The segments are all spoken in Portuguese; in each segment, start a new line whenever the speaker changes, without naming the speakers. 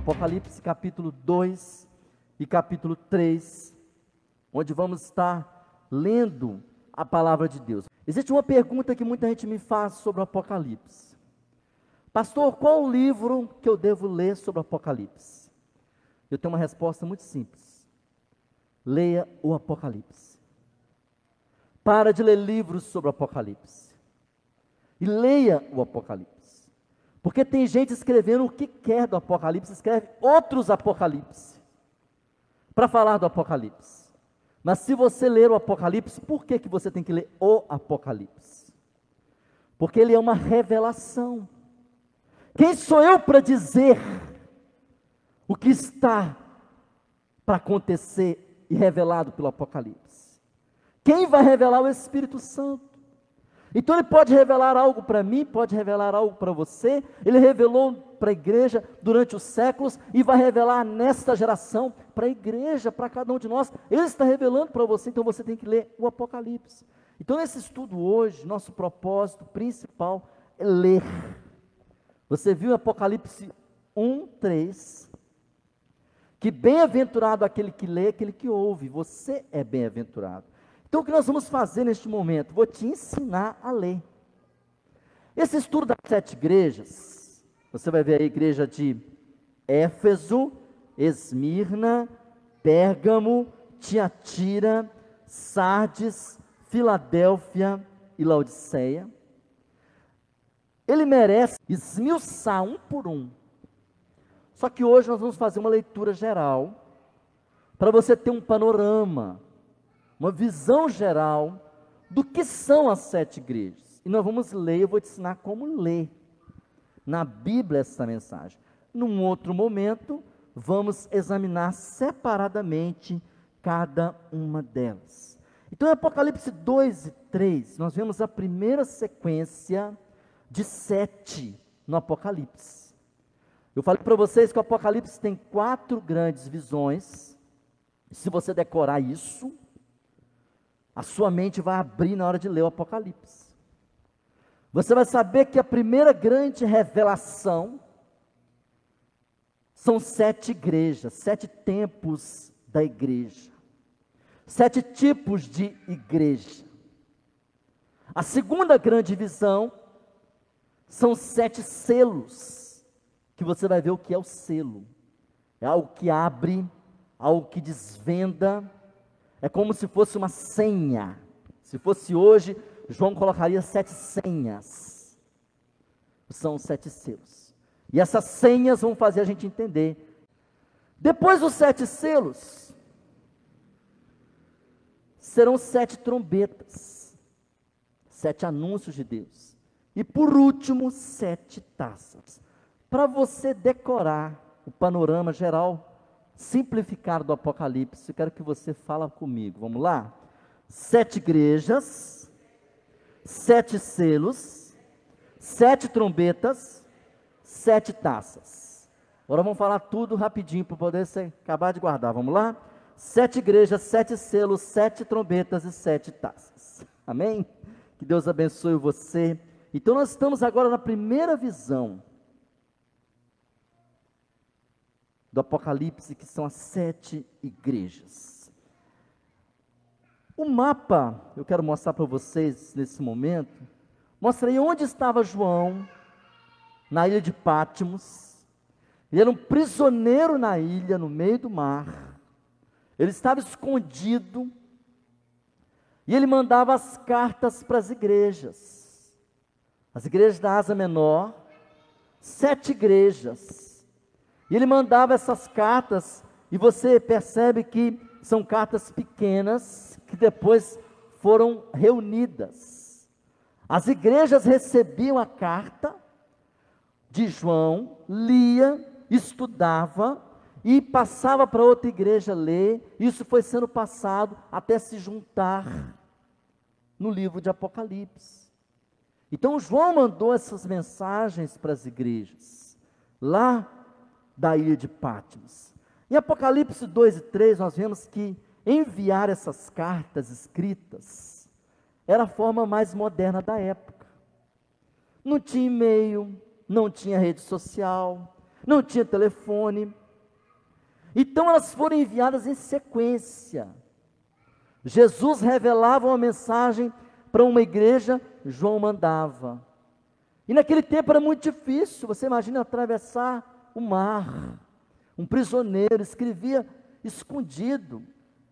Apocalipse capítulo 2 e capítulo 3, onde vamos estar lendo a palavra de Deus. Existe uma pergunta que muita gente me faz sobre o Apocalipse. Pastor, qual o livro que eu devo ler sobre o Apocalipse? Eu tenho uma resposta muito simples. Leia o Apocalipse. Para de ler livros sobre o Apocalipse. E leia o Apocalipse. Porque tem gente escrevendo o que quer do Apocalipse, escreve outros Apocalipse para falar do Apocalipse. Mas se você ler o Apocalipse, por que você tem que ler o Apocalipse? Porque ele é uma revelação. Quem sou eu para dizer o que está para acontecer e revelado pelo Apocalipse? Quem vai revelar? O Espírito Santo. Então ele pode revelar algo para mim, pode revelar algo para você. Ele revelou para a igreja durante os séculos e vai revelar nesta geração para a igreja, para cada um de nós. Ele está revelando para você, então você tem que ler o Apocalipse. Então nesse estudo hoje, nosso propósito principal é ler. Você viu Apocalipse 1, 3, que bem-aventurado aquele que lê, aquele que ouve. Você é bem-aventurado. Então o que nós vamos fazer neste momento? Vou te ensinar a ler. Esse estudo das 7 igrejas, você vai ver a igreja de Éfeso, Esmirna, Pérgamo, Tiatira, Sardes, Filadélfia e Laodiceia. Ele merece esmiuçar um por um. Só que hoje nós vamos fazer uma leitura geral, para você ter um panorama, uma visão geral do que são as 7 igrejas. E nós vamos ler, eu vou te ensinar como ler na Bíblia essa mensagem. Num outro momento, vamos examinar separadamente cada uma delas. Então, em Apocalipse 2 e 3, nós vemos a primeira sequência de 7 no Apocalipse. Eu falei para vocês que o Apocalipse tem 4 grandes visões. Se você decorar isso, a sua mente vai abrir na hora de ler o Apocalipse. Você vai saber que a primeira grande revelação são 7 igrejas, 7 tempos da igreja, 7 tipos de igreja. A segunda grande visão são 7 selos, que você vai ver o que é o selo. É algo que abre, algo que desvenda. É como se fosse uma senha. Se fosse hoje, João colocaria 7 senhas. São 7 selos. E essas senhas vão fazer a gente entender. Depois dos 7 selos, serão 7 trombetas. 7 anúncios de Deus. E por último, 7 taças. Para você decorar o panorama geral, simplificado do Apocalipse, eu quero que você fala comigo. Vamos lá? 7 igrejas, 7 selos, 7 trombetas, 7 taças. Agora vamos falar tudo rapidinho para poder você acabar de guardar. Vamos lá? 7 igrejas, 7 selos, 7 trombetas e 7 taças. Amém? Que Deus abençoe você. Então nós estamos agora na primeira visão do Apocalipse, que são as 7 igrejas. O mapa, eu quero mostrar para vocês nesse momento, mostra aí onde estava João, na ilha de Patmos. Ele era um prisioneiro na ilha, no meio do mar. Ele estava escondido, e ele mandava as cartas para as igrejas. As igrejas da Ásia Menor, 7 igrejas. E ele mandava essas cartas, e você percebe que são cartas pequenas, que depois foram reunidas. As igrejas recebiam a carta de João, lia, estudava, e passava para outra igreja ler. Isso foi sendo passado até se juntar no livro de Apocalipse. Então João mandou essas mensagens para as igrejas, lá da ilha de Patmos. Em Apocalipse 2 e 3, nós vemos que enviar essas cartas escritas era a forma mais moderna da época. Não tinha e-mail, não tinha rede social, não tinha telefone. Então elas foram enviadas em sequência. Jesus revelava uma mensagem para uma igreja, João mandava. E naquele tempo era muito difícil, você imagina atravessar o mar. Um prisioneiro escrevia escondido,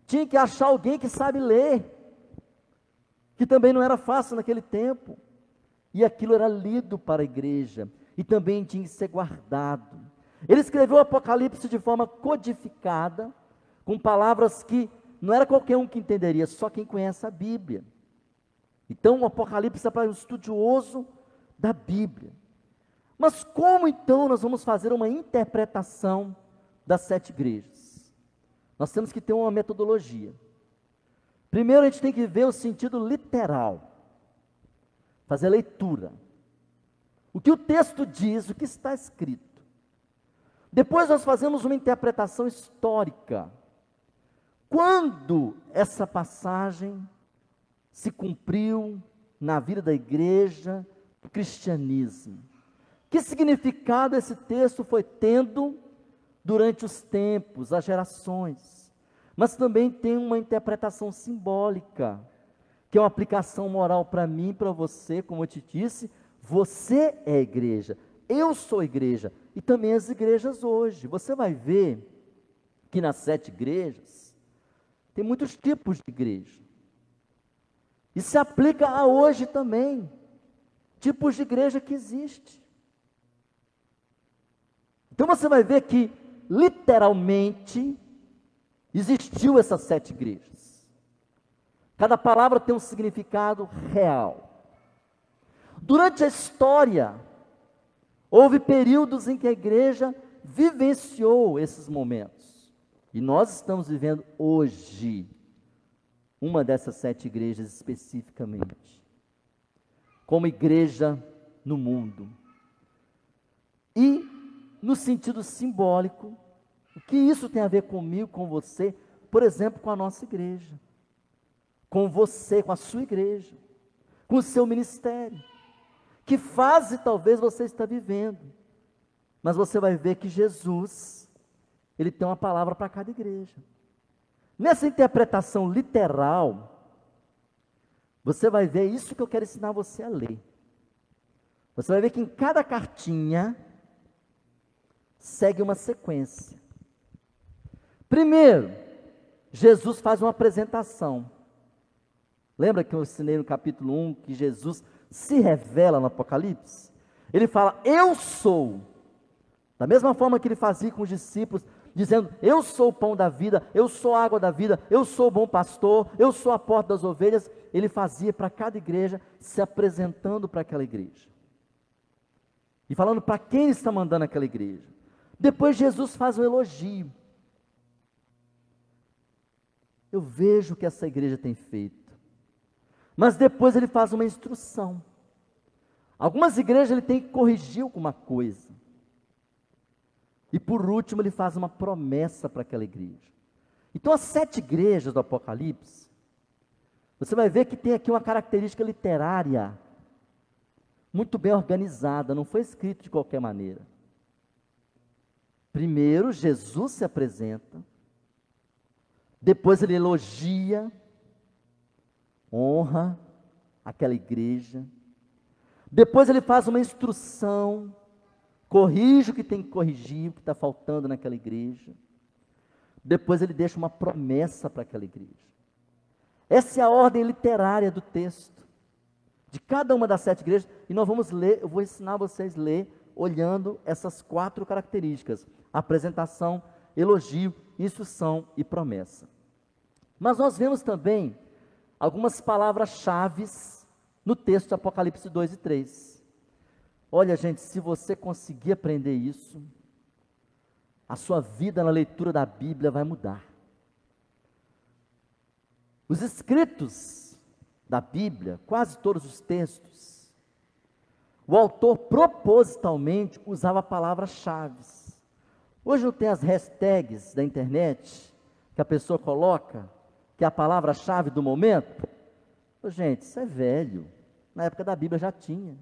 tinha que achar alguém que sabe ler, que também não era fácil naquele tempo. E aquilo era lido para a igreja, e também tinha que ser guardado. Ele escreveu o Apocalipse de forma codificada, com palavras que não era qualquer um que entenderia, só quem conhece a Bíblia. Então o Apocalipse é para o estudioso da Bíblia. Mas como então nós vamos fazer uma interpretação das 7 igrejas? Nós temos que ter uma metodologia. Primeiro a gente tem que ver o sentido literal, fazer a leitura. O que o texto diz, o que está escrito. Depois nós fazemos uma interpretação histórica. Quando essa passagem se cumpriu na vida da igreja, do cristianismo? Que significado esse texto foi tendo durante os tempos, as gerações? Mas também tem uma interpretação simbólica, que é uma aplicação moral para mim, para você, como eu te disse, você é a igreja, eu sou a igreja, e também as igrejas hoje. Você vai ver que nas 7 igrejas, tem muitos tipos de igreja. E se aplica a hoje também, tipos de igreja que existe. Então você vai ver que, literalmente, existiu essas 7 igrejas. Cada palavra tem um significado real. Durante a história, houve períodos em que a igreja vivenciou esses momentos. E nós estamos vivendo hoje uma dessas 7 igrejas especificamente, como igreja no mundo. E, no sentido simbólico, o que isso tem a ver comigo, com você, por exemplo, com a nossa igreja, com você, com a sua igreja, com o seu ministério. Que fase talvez você está vivendo, mas você vai ver que Jesus, ele tem uma palavra para cada igreja. Nessa interpretação literal, você vai ver isso que eu quero ensinar você a ler. Você vai ver que em cada cartinha segue uma sequência. Primeiro, Jesus faz uma apresentação. Lembra que eu ensinei no capítulo 1 que Jesus se revela no Apocalipse? Ele fala, eu sou. Da mesma forma que ele fazia com os discípulos, dizendo, eu sou o pão da vida, eu sou a água da vida, eu sou o bom pastor, eu sou a porta das ovelhas. Ele fazia para cada igreja, se apresentando para aquela igreja. E falando para quem ele está mandando aquela igreja. Depois Jesus faz um elogio. Eu vejo o que essa igreja tem feito. Mas depois ele faz uma instrução. Algumas igrejas ele tem que corrigir alguma coisa. E por último ele faz uma promessa para aquela igreja. Então as 7 igrejas do Apocalipse, você vai ver que tem aqui uma característica literária, muito bem organizada, não foi escrito de qualquer maneira. Primeiro Jesus se apresenta, depois ele elogia, honra aquela igreja, depois ele faz uma instrução, corrige o que tem que corrigir, o que está faltando naquela igreja, depois ele deixa uma promessa para aquela igreja. Essa é a ordem literária do texto, de cada uma das 7 igrejas, e nós vamos ler, eu vou ensinar vocês a ler, olhando essas 4 características, apresentação, elogio, instrução e promessa. Mas nós vemos também algumas palavras-chave no texto de Apocalipse 2 e 3. Olha, gente, se você conseguir aprender isso, a sua vida na leitura da Bíblia vai mudar. Os escritos da Bíblia, quase todos os textos, o autor propositalmente usava palavras-chave. Hoje não tem as hashtags da internet, que a pessoa coloca, que é a palavra-chave do momento? Ô, gente, isso é velho. Na época da Bíblia já tinha.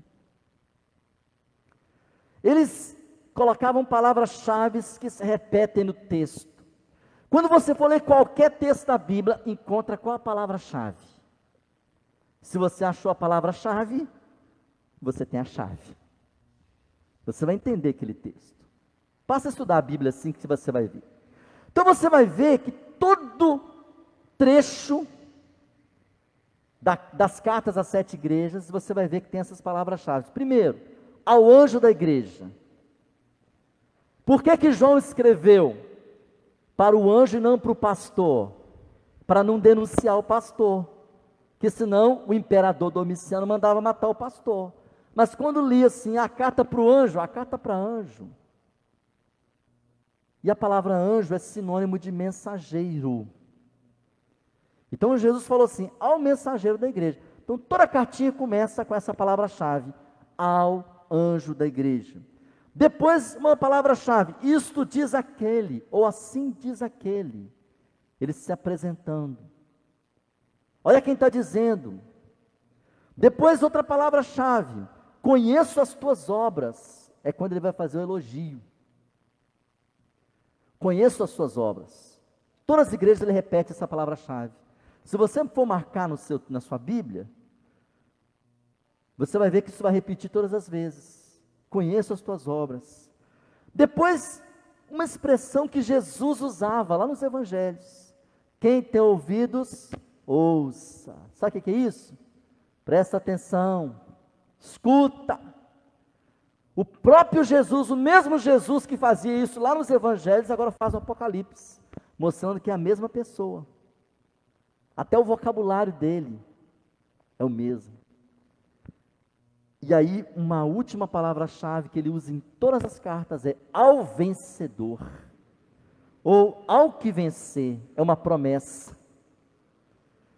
Eles colocavam palavras-chave que se repetem no texto. Quando você for ler qualquer texto da Bíblia, encontra qual a palavra-chave. Se você achou a palavra-chave, você tem a chave. Você vai entender aquele texto. Passa a estudar a Bíblia assim que você vai ver. Então você vai ver que todo trecho das cartas às 7 igrejas, você vai ver que tem essas palavras-chave. Primeiro, ao anjo da igreja. Por que João escreveu para o anjo e não para o pastor? Para não denunciar o pastor, que senão o imperador Domiciano mandava matar o pastor. Mas quando lia assim, a carta para o anjo, a carta para anjo. E a palavra anjo é sinônimo de mensageiro. Então Jesus falou assim, ao mensageiro da igreja. Então toda a cartinha começa com essa palavra-chave, ao anjo da igreja. Depois uma palavra-chave, isto diz aquele, ou assim diz aquele. Ele se apresentando. Olha quem está dizendo. Depois outra palavra-chave, conheço as tuas obras. É quando ele vai fazer o elogio. Conheço as suas obras. Todas as igrejas ele repete essa palavra-chave. Se você for marcar na sua Bíblia, você vai ver que isso vai repetir todas as vezes. Conheço as tuas obras. Depois, uma expressão que Jesus usava lá nos evangelhos. Quem tem ouvidos, ouça. Sabe o que é isso? Presta atenção. Escuta. O próprio Jesus, o mesmo Jesus que fazia isso lá nos evangelhos, agora faz no Apocalipse, mostrando que é a mesma pessoa. Até o vocabulário dele é o mesmo. E aí, uma última palavra-chave que ele usa em todas as cartas é ao vencedor. Ou ao que vencer, é uma promessa.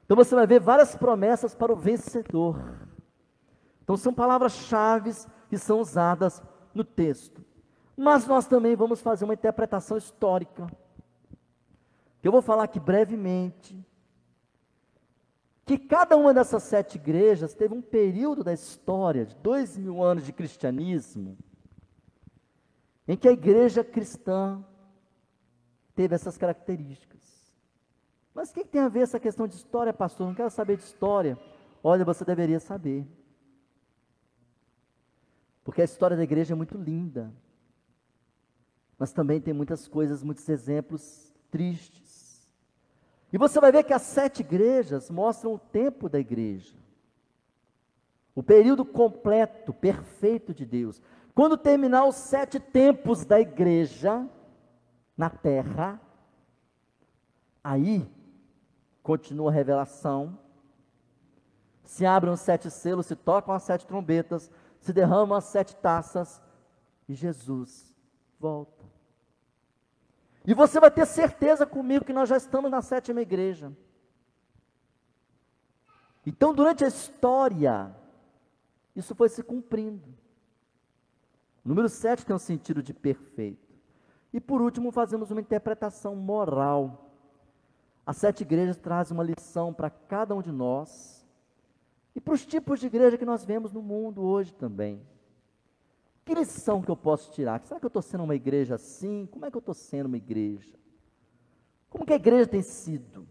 Então você vai ver várias promessas para o vencedor. Então são palavras-chave que são usadas no texto. Mas nós também vamos fazer uma interpretação histórica. Eu vou falar aqui brevemente que cada uma dessas 7 igrejas teve um período da história, de 2000 anos de cristianismo, em que a igreja cristã teve essas características. Mas o que tem a ver essa questão de história, pastor? Não quero saber de história. Olha, você deveria saber. Porque a história da igreja é muito linda. Mas também tem muitas coisas, muitos exemplos tristes. E você vai ver que as 7 igrejas mostram o tempo da igreja. O período completo, perfeito de Deus. Quando terminar os 7 tempos da igreja na terra, aí continua a revelação, se abrem os 7 selos, se tocam as 7 trombetas, se derramam as 7 taças e Jesus volta. E você vai ter certeza comigo que nós já estamos na 7ª igreja. Então, durante a história, isso foi se cumprindo. O número 7 tem um sentido de perfeito. E por último, fazemos uma interpretação moral. As 7 igrejas trazem uma lição para cada um de nós e para os tipos de igreja que nós vemos no mundo hoje também. Que lição que eu posso tirar? Será que eu estou sendo uma igreja assim? Como é que eu estou sendo uma igreja? Como que a igreja tem sido?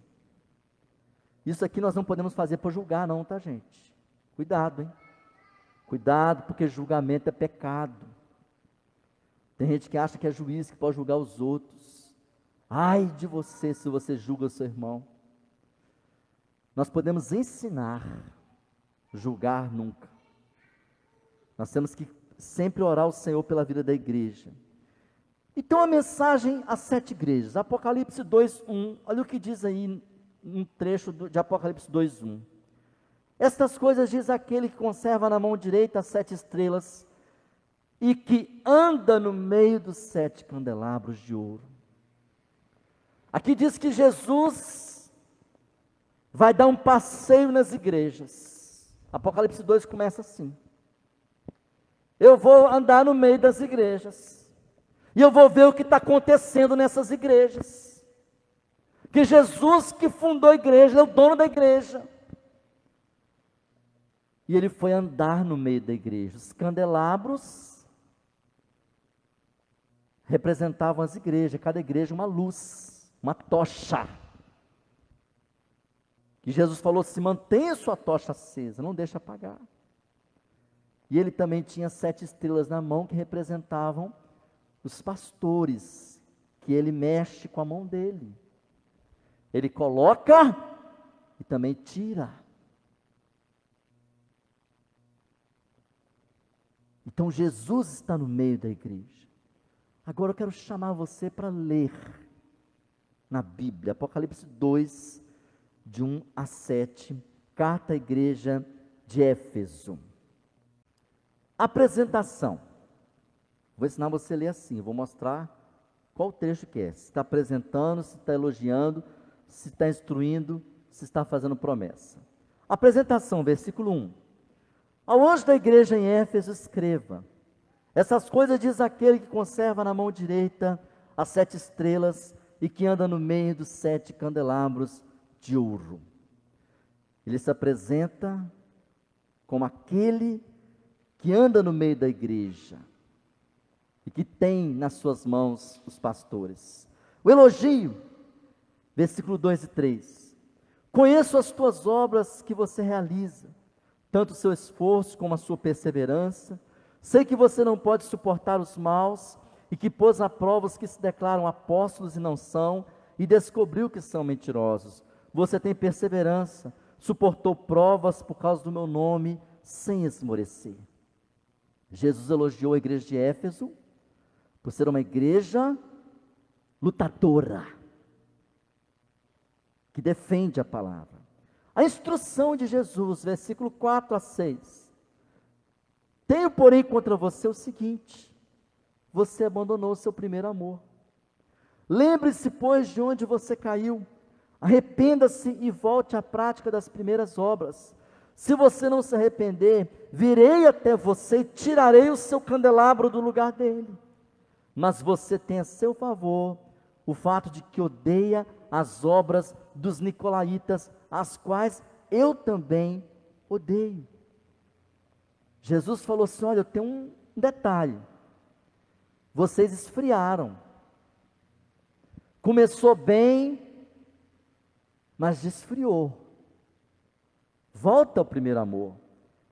Isso aqui nós não podemos fazer para julgar não, tá gente? Cuidado, hein? Cuidado, porque julgamento é pecado. Tem gente que acha que é juiz, que pode julgar os outros. Ai de você se você julga o seu irmão. Nós podemos ensinar, julgar nunca. Nós temos que sempre orar ao Senhor pela vida da igreja. Então a mensagem às 7 igrejas, Apocalipse 2:1, olha o que diz aí um trecho de Apocalipse 2:1. Estas coisas diz aquele que conserva na mão direita as 7 estrelas e que anda no meio dos 7 candelabros de ouro. Aqui diz que Jesus vai dar um passeio nas igrejas. Apocalipse 2 começa assim. Eu vou andar no meio das igrejas. E eu vou ver o que está acontecendo nessas igrejas. Que Jesus que fundou a igreja, é o dono da igreja. E ele foi andar no meio da igreja. Os candelabros representavam as igrejas, cada igreja uma luz, uma tocha. E Jesus falou assim: mantenha sua tocha acesa, não deixe apagar. E ele também tinha 7 estrelas na mão que representavam os pastores, que ele mexe com a mão dele. Ele coloca e também tira. Então Jesus está no meio da igreja. Agora eu quero chamar você para ler na Bíblia, Apocalipse 2, de 1 a 7, carta à igreja de Éfeso. Apresentação. Vou ensinar você a ler assim, vou mostrar qual trecho que é. Se está apresentando, se está elogiando, se está instruindo, se está fazendo promessa. Apresentação, versículo 1. Ao anjo da igreja em Éfeso escreva: essas coisas diz aquele que conserva na mão direita as 7 estrelas e que anda no meio dos 7 candelabros de ouro. Ele se apresenta como aquele que anda no meio da igreja e que tem nas suas mãos os pastores. O elogio, versículo 2 e 3. Conheço as tuas obras que você realiza, tanto o seu esforço como a sua perseverança. Sei que você não pode suportar os maus e que pôs à prova os que se declaram apóstolos e não são, e descobriu que são mentirosos. Você tem perseverança, suportou provas por causa do meu nome, sem esmorecer. Jesus elogiou a igreja de Éfeso por ser uma igreja lutadora, que defende a palavra. A instrução de Jesus, versículo 4 a 6. Tenho, porém, contra você o seguinte: você abandonou o seu primeiro amor. Lembre-se, pois, de onde você caiu. Arrependa-se e volte à prática das primeiras obras. Se você não se arrepender, virei até você e tirarei o seu candelabro do lugar dele. Mas você tem a seu favor o fato de que odeia as obras dos nicolaítas, as quais eu também odeio. Jesus falou assim: olha, eu tenho um detalhe. Vocês esfriaram. Começou bem, mas esfriou. Volta ao primeiro amor.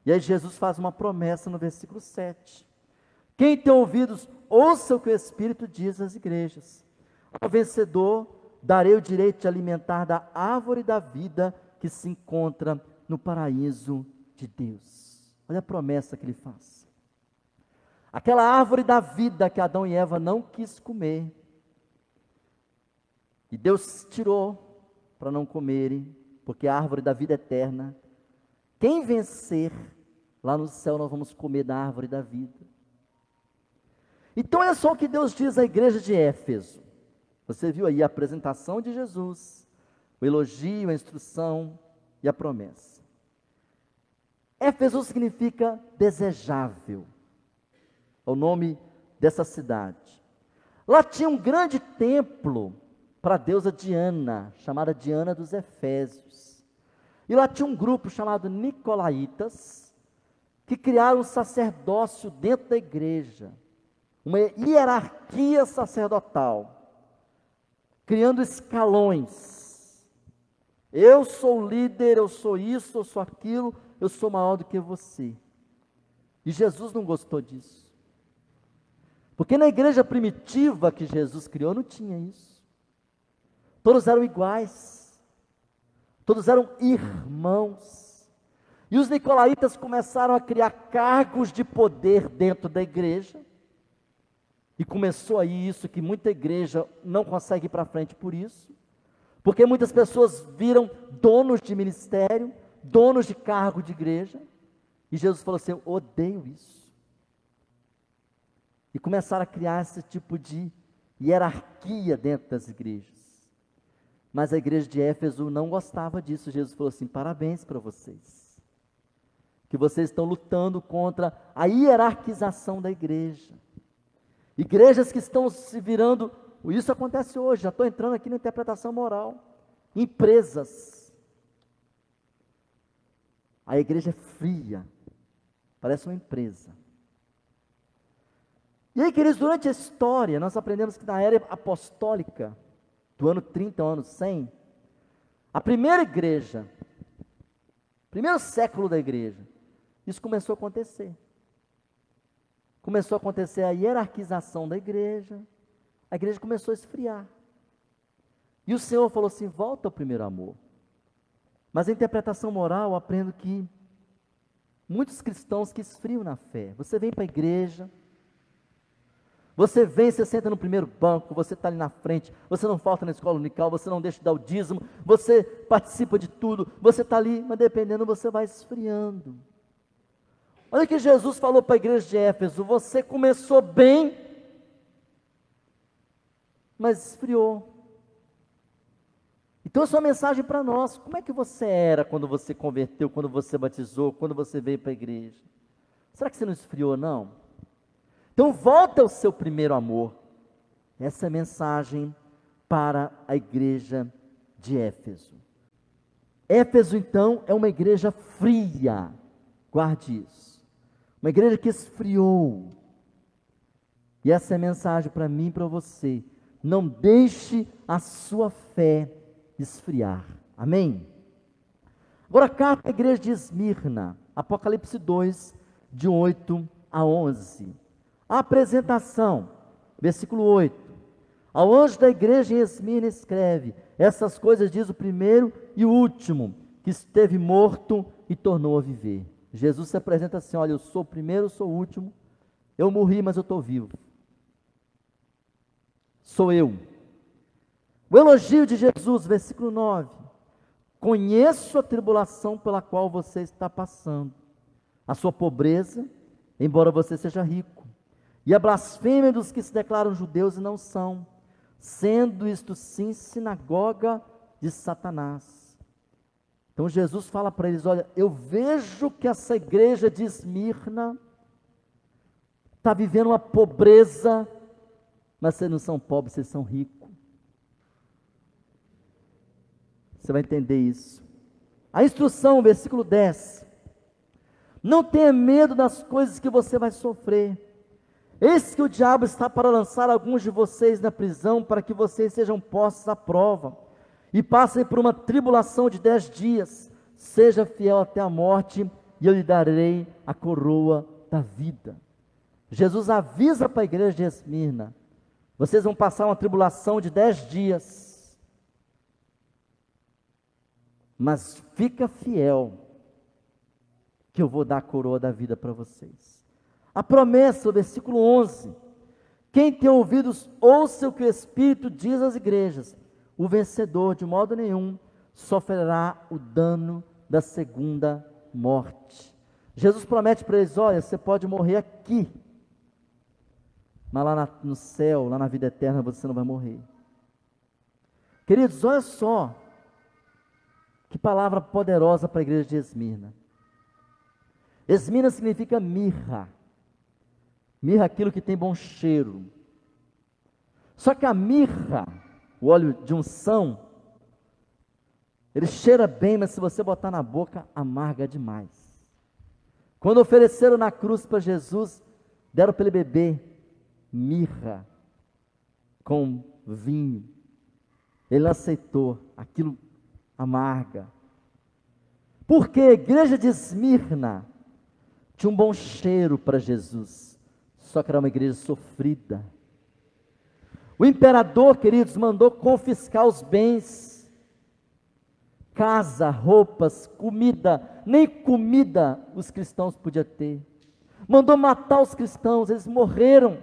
E aí Jesus faz uma promessa no versículo 7. Quem tem ouvidos, ouça o que o Espírito diz às igrejas. Ao vencedor, darei o direito de alimentar da árvore da vida que se encontra no paraíso de Deus. Olha a promessa que ele faz. Aquela árvore da vida que Adão e Eva não quis comer. E Deus tirou para não comerem, porque a árvore da vida eterna. Quem vencer, lá no céu nós vamos comer da árvore da vida. Então olha só o que Deus diz à igreja de Éfeso. Você viu aí a apresentação de Jesus, o elogio, a instrução e a promessa. Éfeso significa desejável, é o nome dessa cidade. Lá tinha um grande templo para a deusa Diana, chamada Diana dos Efésios. E lá tinha um grupo chamado Nicolaitas, que criaram um sacerdócio dentro da igreja, uma hierarquia sacerdotal, criando escalões. Eu sou líder, eu sou isso, eu sou aquilo, eu sou maior do que você. E Jesus não gostou disso. Porque na igreja primitiva que Jesus criou não tinha isso. Todos eram iguais. Todos eram irmãos. E os nicolaítas começaram a criar cargos de poder dentro da igreja. E começou aí isso que muita igreja não consegue ir para frente por isso. Porque muitas pessoas viram donos de ministério, donos de cargo de igreja. E Jesus falou assim: eu odeio isso. E começaram a criar esse tipo de hierarquia dentro das igrejas. Mas a igreja de Éfeso não gostava disso. Jesus falou assim: parabéns para vocês, que vocês estão lutando contra a hierarquização da igreja. Igrejas que estão se virando, isso acontece hoje, já estou entrando aqui na interpretação moral. Empresas. A igreja é fria, parece uma empresa. E aí, queridos, durante a história, nós aprendemos que na era apostólica, do ano 30 ao ano 100, a primeira igreja, primeiro século da igreja, isso começou a acontecer. Começou a acontecer a hierarquização da igreja, a igreja começou a esfriar. E o Senhor falou assim: volta ao primeiro amor. Mas a interpretação moral, eu aprendo que muitos cristãos que esfriam na fé. Você vem para a igreja, você vem, você senta no primeiro banco, você está ali na frente, você não falta na escola dominical, você não deixa de dar o dízimo, você participa de tudo, você está ali, mas dependendo você vai esfriando. Olha o que Jesus falou para a igreja de Éfeso: você começou bem, mas esfriou. Então, essa é uma mensagem para nós. Como é que você era quando você converteu, quando você batizou, quando você veio para a igreja? Será que você não esfriou, não? Então, volta ao seu primeiro amor. Essa é a mensagem para a igreja de Éfeso. Éfeso, então, é uma igreja fria. Guarde isso. Uma igreja que esfriou. E essa é a mensagem para mim e para você. Não deixe a sua fé esfriar. Amém? Agora, a carta à igreja de Esmirna, Apocalipse 2, de 8 a 11. A apresentação, versículo 8. Ao anjo da igreja em Esmirna escreve: essas coisas diz o primeiro e o último, que esteve morto e tornou a viver. Jesus se apresenta assim: olha, eu sou o primeiro, eu sou o último, eu morri, mas eu estou vivo. Sou eu. O elogio de Jesus, versículo 9. Conheço a tribulação pela qual você está passando, a sua pobreza, embora você seja rico, e a blasfêmia dos que se declaram judeus e não são, sendo isto sim sinagoga de Satanás. Então Jesus fala para eles: olha, eu vejo que essa igreja de Esmirna está vivendo uma pobreza, mas vocês não são pobres, vocês são ricos. Você vai entender isso. A instrução, versículo 10. Não tenha medo das coisas que você vai sofrer. Eis que o diabo está para lançar alguns de vocês na prisão, para que vocês sejam postos à prova, e passem por uma tribulação de 10 dias. Seja fiel até a morte, e eu lhe darei a coroa da vida. Jesus avisa para a igreja de Esmirna: vocês vão passar uma tribulação de 10 dias. Mas fica fiel, que eu vou dar a coroa da vida para vocês. A promessa, o versículo 11. Quem tem ouvidos, ouça o que o Espírito diz às igrejas. O vencedor, de modo nenhum, sofrerá o dano da segunda morte. Jesus promete para eles: olha, você pode morrer aqui, mas lá no céu, lá na vida eterna, você não vai morrer. Queridos, olha só, que palavra poderosa para a igreja de Esmirna. Esmirna significa mirra. Mirra é aquilo que tem bom cheiro. Só que a mirra, o óleo de unção, ele cheira bem, mas se você botar na boca, amarga demais. Quando ofereceram na cruz para Jesus, deram para ele beber mirra com vinho. Ele aceitou, aquilo amarga. Porque a igreja de Esmirna tinha um bom cheiro para Jesus, só que era uma igreja sofrida. O imperador, queridos, mandou confiscar os bens, casa, roupas, comida, nem comida os cristãos podiam ter. Mandou matar os cristãos, eles morreram.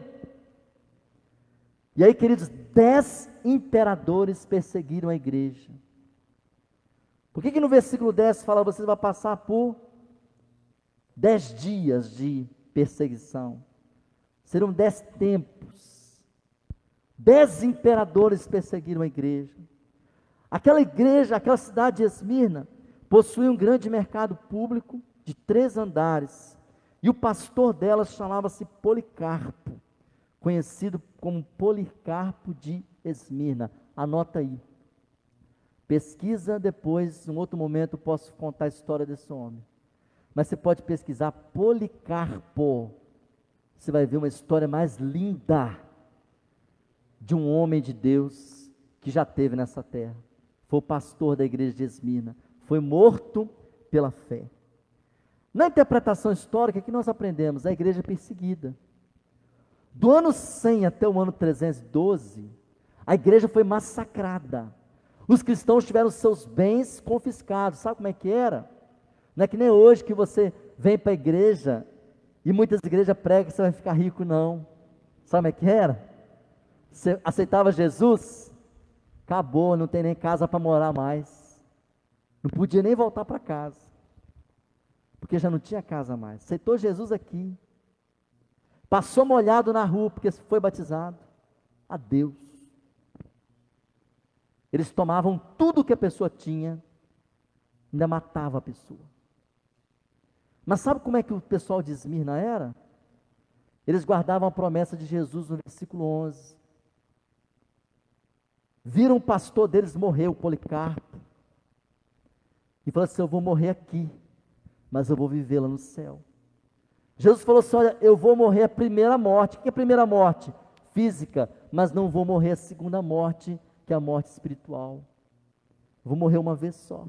E aí, queridos, 10 imperadores perseguiram a igreja. Por que no versículo 10 fala: você vai passar por 10 dias de perseguição? Serão 10 tempos. 10 imperadores perseguiram a igreja. Aquela igreja, aquela cidade de Esmirna, possuía um grande mercado público de 3 andares. E o pastor dela chamava-se Policarpo, conhecido como Policarpo de Esmirna. Anota aí. Pesquisa depois, em um outro momento, eu posso contar a história desse homem. Mas você pode pesquisar Policarpo. você vai ver uma história mais linda de um homem de Deus que já teve nessa terra. Foi o pastor da igreja de Esmirna, foi morto pela fé. Na interpretação histórica, que nós aprendemos? A igreja é perseguida. Do ano 100 até o ano 312, a igreja foi massacrada. Os cristãos tiveram seus bens confiscados. Sabe como é que era? Não é que nem hoje que você vem para a igreja e muitas igrejas pregam que você vai ficar rico, não. Sabe como é que era? Você aceitava Jesus, acabou, não tem nem casa para morar mais. Não podia nem voltar para casa, porque já não tinha casa mais. Aceitou Jesus aqui, passou molhado na rua porque foi batizado. Adeus. Eles tomavam tudo que a pessoa tinha, ainda matava a pessoa. Mas sabe como é que o pessoal de Esmirna era? Eles guardavam a promessa de Jesus no versículo 11. Viram o pastor deles morrer, o Policarpo, e falaram assim: eu vou morrer aqui, mas eu vou viver lá no céu. Jesus falou assim: olha, eu vou morrer a primeira morte. O que é a primeira morte? Física, mas não vou morrer a segunda morte, que é a morte espiritual. Vou morrer uma vez só.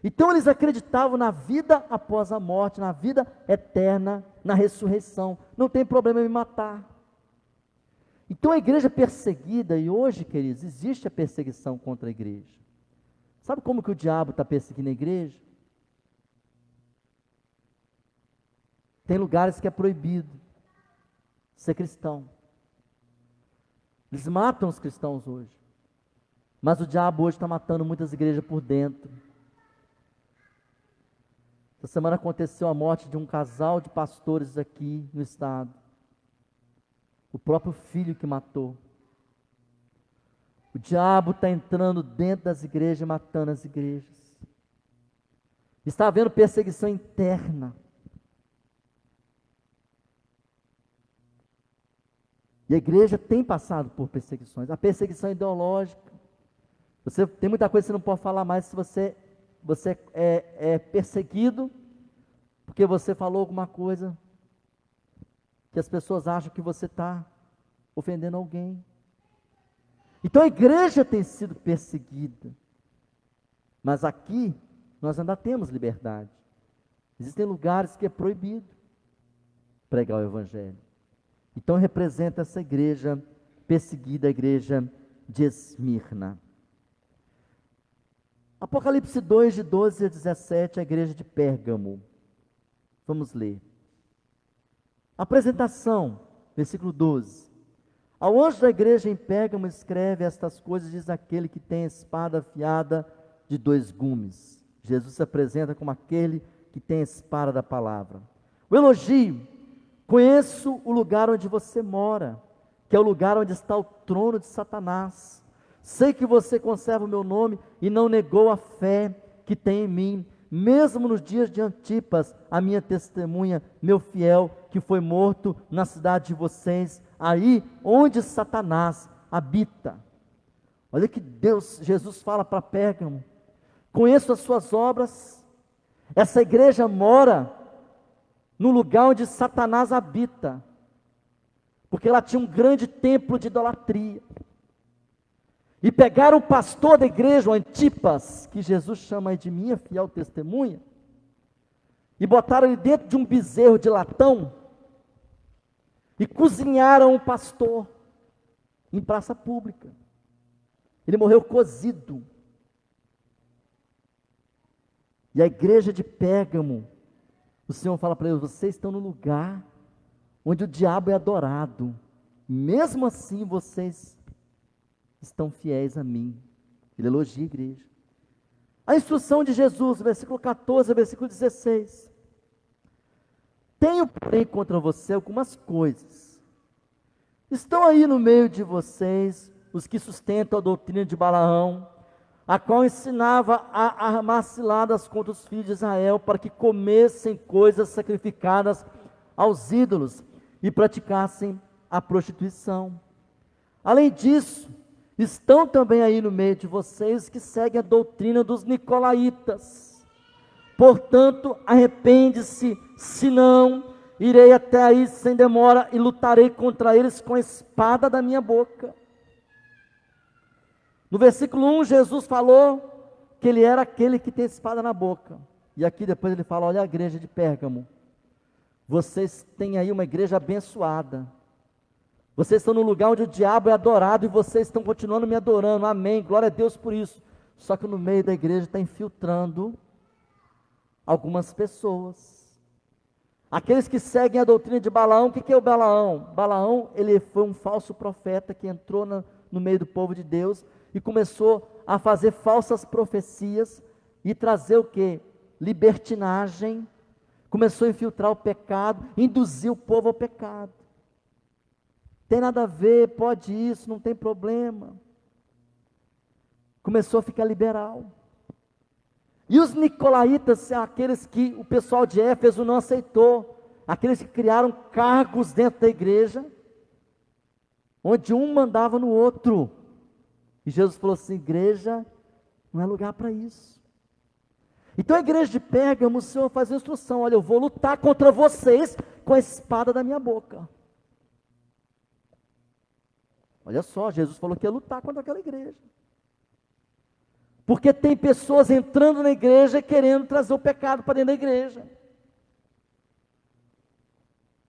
Então eles acreditavam na vida após a morte, na vida eterna, na ressurreição. Não tem problema em me matar. Então a igreja é perseguida, e hoje, queridos, existe a perseguição contra a igreja. Sabe como que o diabo está perseguindo a igreja? Tem lugares que é proibido ser cristão. Eles matam os cristãos hoje. Mas o diabo hoje está matando muitas igrejas por dentro. Essa semana aconteceu a morte de um casal de pastores aqui no estado. O próprio filho que matou. O diabo está entrando dentro das igrejas e matando as igrejas. Está havendo perseguição interna. E a igreja tem passado por perseguições. A perseguição ideológica. Você tem muita coisa que você não pode falar mais se você é perseguido porque você falou alguma coisa que as pessoas acham que você está ofendendo alguém. Então a igreja tem sido perseguida. Mas aqui nós ainda temos liberdade. Existem lugares que é proibido pregar o evangelho. Então representa essa igreja perseguida, a igreja de Esmirna. Apocalipse 2, de 12 a 17, a igreja de Pérgamo. Vamos ler. Apresentação, versículo 12. Ao anjo da igreja em Pérgamo escreve estas coisas, diz aquele que tem a espada afiada de 2 gumes. Jesus se apresenta como aquele que tem a espada da palavra. O elogio: conheço o lugar onde você mora, que é o lugar onde está o trono de Satanás. Sei que você conserva o meu nome e não negou a fé que tem em mim, mesmo nos dias de Antipas, a minha testemunha, meu fiel, que foi morto na cidade de vocês, aí onde Satanás habita. Olha que Jesus fala para Pérgamo: conheço as suas obras. Essa igreja mora no lugar onde Satanás habita, porque ela tinha um grande templo de idolatria. E pegaram o pastor da igreja, o Antipas, que Jesus chama de minha fiel testemunha, e botaram ele dentro de um bezerro de latão, e cozinharam o pastor em praça pública. Ele morreu cozido. E a igreja de Pérgamo, o Senhor fala para eles: vocês estão no lugar onde o diabo é adorado, mesmo assim vocês estão fiéis a mim. Ele elogia a igreja. A instrução de Jesus, versículo 14, versículo 16. Tenho, porém, contra você algumas coisas. Estão aí no meio de vocês os que sustentam a doutrina de Balaão, a qual ensinava a armar ciladas contra os filhos de Israel, para que comessem coisas sacrificadas aos ídolos e praticassem a prostituição. Além disso, estão também aí no meio de vocês que seguem a doutrina dos nicolaítas. Portanto, arrepende-se, senão irei até aí sem demora e lutarei contra eles com a espada da minha boca. No versículo 1, Jesus falou que ele era aquele que tem espada na boca. E aqui depois ele fala, olha a igreja de Pérgamo. Vocês têm aí uma igreja abençoada. Vocês estão no lugar onde o diabo é adorado e vocês estão continuando me adorando. Amém, glória a Deus por isso. Só que no meio da igreja está infiltrando algumas pessoas. Aqueles que seguem a doutrina de Balaão. O que é o Balaão? Balaão, ele foi um falso profeta que entrou no meio do povo de Deus e começou a fazer falsas profecias e trazer o quê? Libertinagem. Começou a infiltrar o pecado, induzir o povo ao pecado. Tem nada a ver, pode isso, não tem problema. Começou a ficar liberal. E os nicolaítas são aqueles que o pessoal de Éfeso não aceitou, aqueles que criaram cargos dentro da igreja, onde um mandava no outro. E Jesus falou assim, igreja não é lugar para isso. Então a igreja de Pérgamo, o Senhor faz a instrução, olha, eu vou lutar contra vocês com a espada da minha boca. Olha só, Jesus falou que ia lutar contra aquela igreja. Porque tem pessoas entrando na igreja querendo trazer o pecado para dentro da igreja.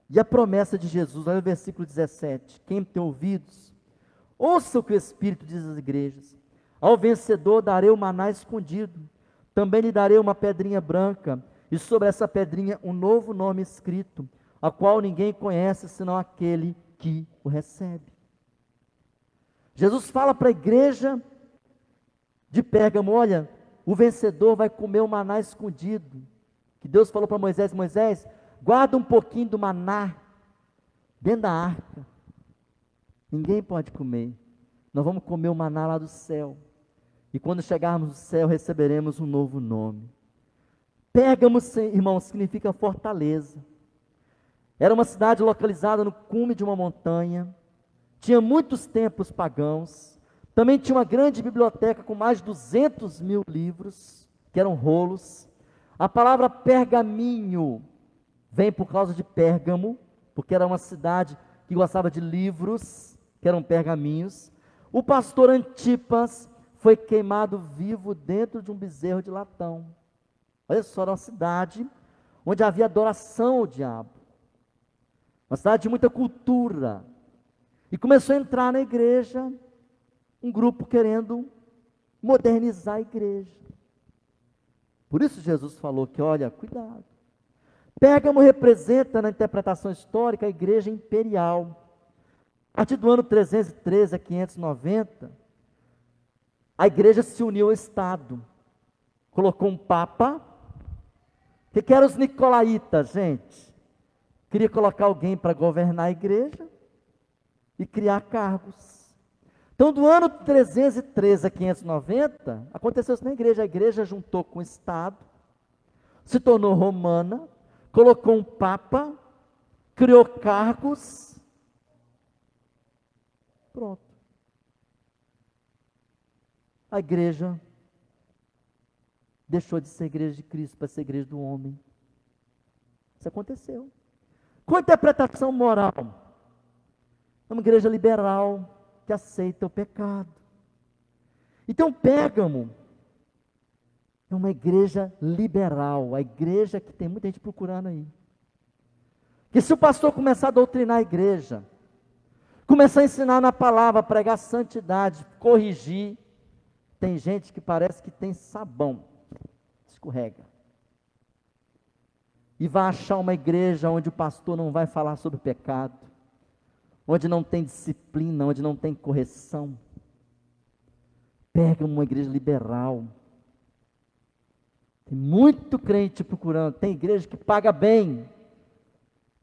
E a promessa de Jesus, olha o versículo 17, quem tem ouvidos, ouça o que o Espírito diz às igrejas. Ao vencedor darei o maná escondido, também lhe darei uma pedrinha branca, e sobre essa pedrinha um novo nome escrito, a qual ninguém conhece senão aquele que o recebe. Jesus fala para a igreja de Pérgamo, olha, o vencedor vai comer o maná escondido, que Deus falou para Moisés, Moisés, guarda um pouquinho do maná dentro da arca, ninguém pode comer, nós vamos comer o maná lá do céu, e quando chegarmos no céu receberemos um novo nome. Pérgamo, irmãos, significa fortaleza, era uma cidade localizada no cume de uma montanha, tinha muitos templos pagãos, também tinha uma grande biblioteca com mais de 200 mil livros, que eram rolos. A palavra pergaminho vem por causa de Pérgamo, porque era uma cidade que gostava de livros, que eram pergaminhos. O pastor Antipas foi queimado vivo dentro de um bezerro de latão. Olha só, era uma cidade onde havia adoração ao diabo, uma cidade de muita cultura. E começou a entrar na igreja um grupo querendo modernizar a igreja. Por isso Jesus falou que, olha, cuidado. Pérgamo representa, na interpretação histórica, a igreja imperial. A partir do ano 313 a 590, a igreja se uniu ao Estado. Colocou um papa. O que eram os nicolaítas, gente? Queria colocar alguém para governar a igreja e criar cargos. Então, do ano 313 a 590, aconteceu isso na igreja. A igreja juntou com o Estado, se tornou romana, colocou um papa, criou cargos. Pronto. A igreja deixou de ser igreja de Cristo para ser igreja do homem. Isso aconteceu. Com a interpretação moral, é uma igreja liberal, que aceita o pecado. Então, Pérgamo é uma igreja liberal, a igreja que tem muita gente procurando aí. Que se o pastor começar a doutrinar a igreja, começar a ensinar na palavra, pregar santidade, corrigir, tem gente que parece que tem sabão, escorrega. E vai achar uma igreja onde o pastor não vai falar sobre o pecado, onde não tem disciplina, onde não tem correção. Pega uma igreja liberal. Tem muito crente procurando. Tem igreja que paga bem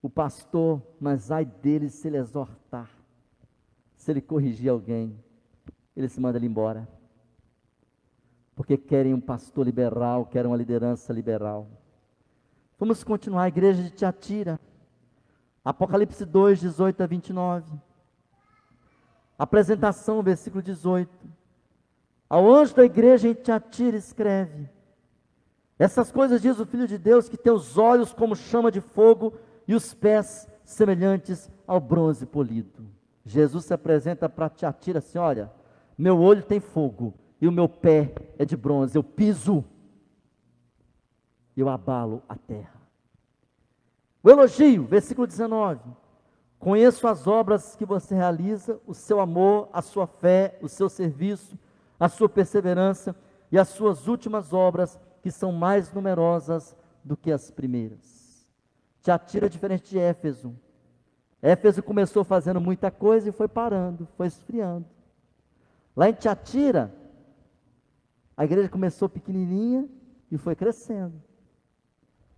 o pastor, mas ai dele se ele exortar, se ele corrigir alguém, ele se manda ele embora. Porque querem um pastor liberal, querem uma liderança liberal. Vamos continuar. A igreja de Tiatira. Apocalipse 2, 18 a 29. Apresentação, versículo 18. Ao anjo da igreja em Tiatira escreve: essas coisas diz o Filho de Deus, que tem os olhos como chama de fogo e os pés semelhantes ao bronze polido. Jesus se apresenta para Tiatira assim: olha, meu olho tem fogo e o meu pé é de bronze, eu piso e eu abalo a terra. O elogio, versículo 19: conheço as obras que você realiza, o seu amor, a sua fé, o seu serviço, a sua perseverança e as suas últimas obras, que são mais numerosas do que as primeiras. Tiatira é diferente de Éfeso. Éfeso começou fazendo muita coisa e foi parando, foi esfriando. Lá em Tiatira, a igreja começou pequenininha e foi crescendo.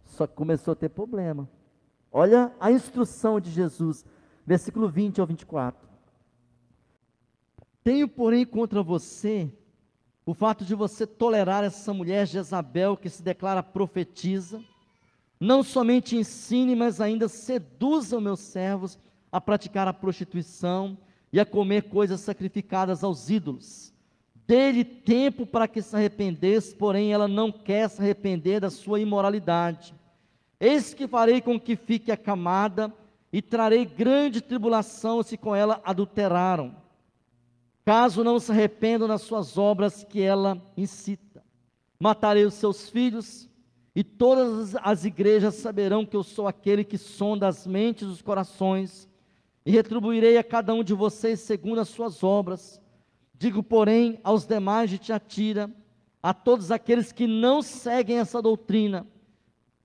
Só que começou a ter problema. Olha a instrução de Jesus, versículo 20 ao 24. Tenho, porém, contra você o fato de você tolerar essa mulher Jezabel, que se declara profetiza. Não somente ensine, mas ainda seduza os meus servos a praticar a prostituição e a comer coisas sacrificadas aos ídolos. Dê-lhe tempo para que se arrependesse, porém ela não quer se arrepender da sua imoralidade. Eis que farei com que fique acamada e trarei grande tribulação se com ela adulteraram, caso não se arrependam das suas obras que ela incita. Matarei os seus filhos, e todas as igrejas saberão que eu sou aquele que sonda as mentes e os corações, e retribuirei a cada um de vocês segundo as suas obras. Digo, porém, aos demais de Tiatira, a todos aqueles que não seguem essa doutrina,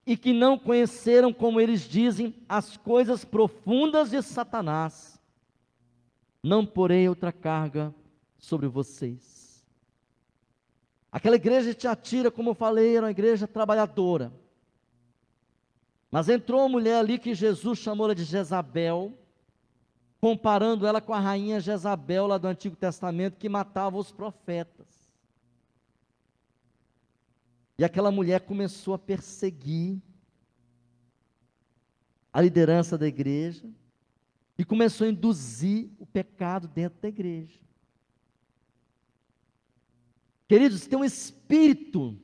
e que não conheceram, como eles dizem, as coisas profundas de Satanás, não porei outra carga sobre vocês. Aquela igreja de Tiatira, como eu falei, era uma igreja trabalhadora. Mas entrou uma mulher ali que Jesus chamou ela de Jezabel, comparando ela com a rainha Jezabel lá do Antigo Testamento, que matava os profetas. E aquela mulher começou a perseguir a liderança da igreja e começou a induzir o pecado dentro da igreja. Queridos, tem um espírito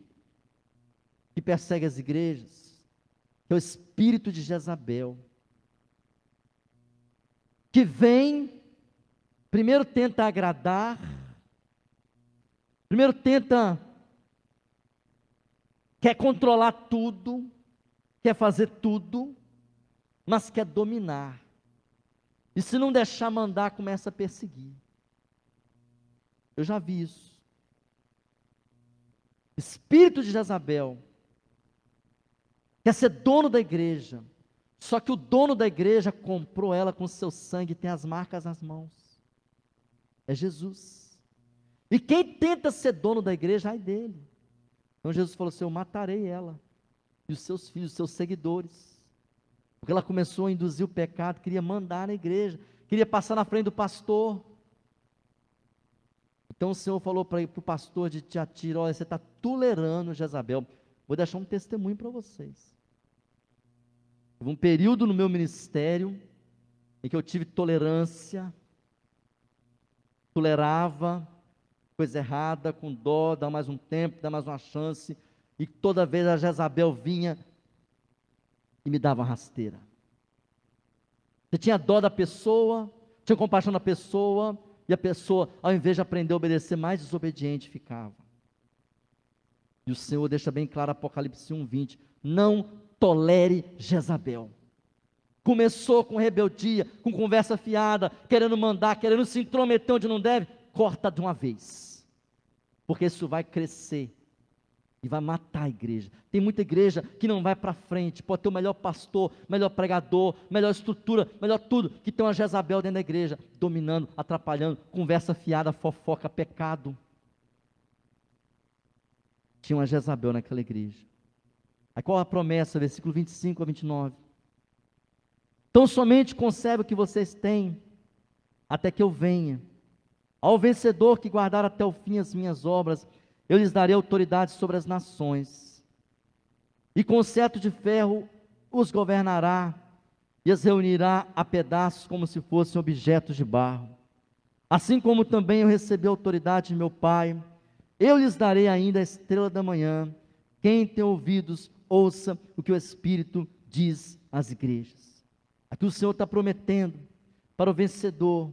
que persegue as igrejas, que é o espírito de Jezabel, que vem, primeiro tenta agradar, primeiro quer controlar tudo, quer fazer tudo, mas quer dominar. E se não deixar mandar, começa a perseguir. Eu já vi isso. Espírito de Jezabel quer ser dono da igreja, só que o dono da igreja comprou ela com seu sangue e tem as marcas nas mãos. É Jesus. E quem tenta ser dono da igreja, ai dele. Então Jesus falou assim: eu matarei ela e os seus filhos, os seus seguidores, porque ela começou a induzir o pecado, queria mandar na igreja, queria passar na frente do pastor. Então o Senhor falou para o pastor de Tiatira: olha, você está tolerando Jezabel. Vou deixar um testemunho para vocês. Houve um período no meu ministério em que eu tive tolerância, tolerava coisa errada, com dó, dá mais um tempo, dá mais uma chance, e toda vez a Jezabel vinha e me dava uma rasteira. Você tinha dó da pessoa, tinha compaixão da pessoa, e a pessoa, ao invés de aprender a obedecer, mais desobediente ficava. E o Senhor deixa bem claro, Apocalipse 1:20, não tolere Jezabel. Começou com rebeldia, com conversa fiada, querendo mandar, querendo se intrometer onde não deve, corta de uma vez, porque isso vai crescer e vai matar a igreja. Tem muita igreja que não vai para frente, pode ter o melhor pastor, melhor pregador, melhor estrutura, melhor tudo, que tem uma Jezabel dentro da igreja, dominando, atrapalhando, conversa fiada, fofoca, pecado. Tinha uma Jezabel naquela igreja. Aí qual a promessa? Versículo 25 a 29. Então somente conserve o que vocês têm, até que eu venha. Ao vencedor que guardar até o fim as minhas obras, eu lhes darei autoridade sobre as nações, e com cetro de ferro os governará, e as reunirá a pedaços como se fossem objetos de barro. Assim como também eu recebi a autoridade de meu Pai, eu lhes darei ainda a estrela da manhã. Quem tem ouvidos, ouça o que o Espírito diz às igrejas. Aqui o Senhor está prometendo para o vencedor,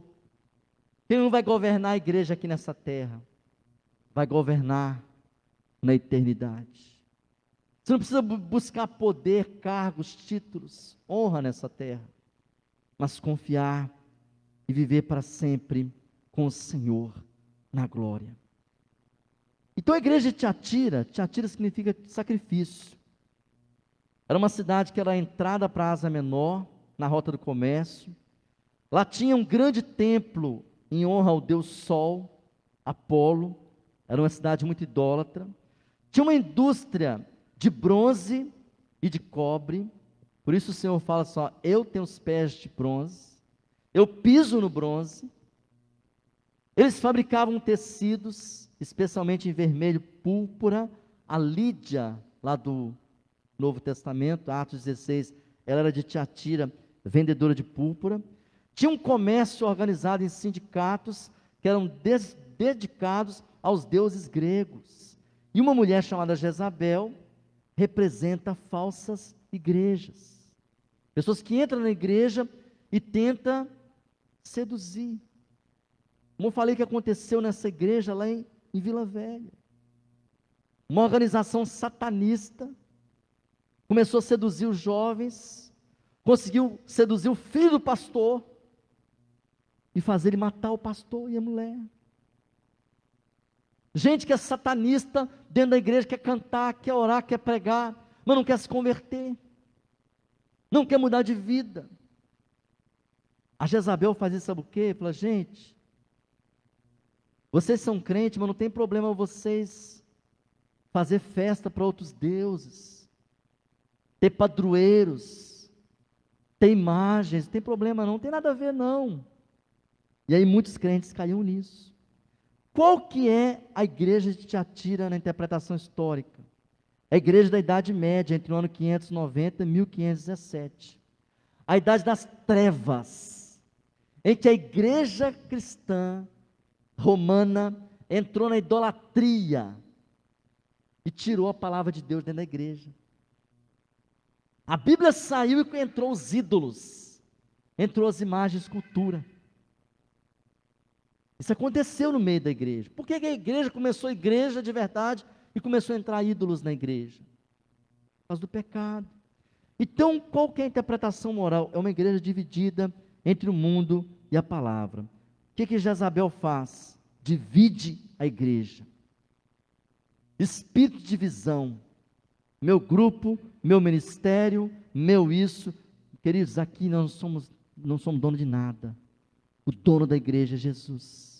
que Ele não vai governar a igreja aqui nessa terra, vai governar na eternidade. Você não precisa buscar poder, cargos, títulos, honra nessa terra, mas confiar e viver para sempre com o Senhor na glória. Então a igreja de Tiatira significa sacrifício. Era uma cidade que era a entrada para a Ásia Menor, na rota do comércio. Lá tinha um grande templo em honra ao deus Sol, Apolo. Era uma cidade muito idólatra. Tinha uma indústria de bronze e de cobre. Por isso o Senhor fala só: eu tenho os pés de bronze, eu piso no bronze. Eles fabricavam tecidos, especialmente em vermelho, púrpura. A Lídia, lá do Novo Testamento, Atos 16, ela era de Tiatira, vendedora de púrpura. Tinha um comércio organizado em sindicatos, que eram dedicados aos deuses gregos. E uma mulher chamada Jezabel representa falsas igrejas. Pessoas que entram na igreja e tentam seduzir. Como eu falei que aconteceu nessa igreja lá em Vila Velha. Uma organização satanista começou a seduzir os jovens, conseguiu seduzir o filho do pastor e fazer ele matar o pastor e a mulher. Gente que é satanista dentro da igreja, quer cantar, quer orar, quer pregar, mas não quer se converter, não quer mudar de vida. A Jezabel faz isso, sabe o quê? Fala: gente, vocês são crentes, mas não tem problema vocês fazer festa para outros deuses, ter padroeiros, ter imagens, não tem problema não tem nada a ver não. E aí muitos crentes caíam nisso. Qual que é a igreja de Tiatira na interpretação histórica? A igreja da Idade Média, entre o ano 590 e 1517. A idade das trevas, em que a igreja cristã romana entrou na idolatria e tirou a palavra de Deus dentro da igreja. A Bíblia saiu e entrou os ídolos, entrou as imagens, escultura. Isso aconteceu no meio da igreja. Por que a igreja começou igreja de verdade e começou a entrar ídolos na igreja? Por causa do pecado. Então, qual que é a interpretação moral? É uma igreja dividida entre o mundo e a palavra. O que Jezabel faz? Divide a igreja. Espírito de divisão. Meu grupo, meu ministério, meu isso. Queridos, aqui nós não somos dono de nada. O dono da igreja é Jesus.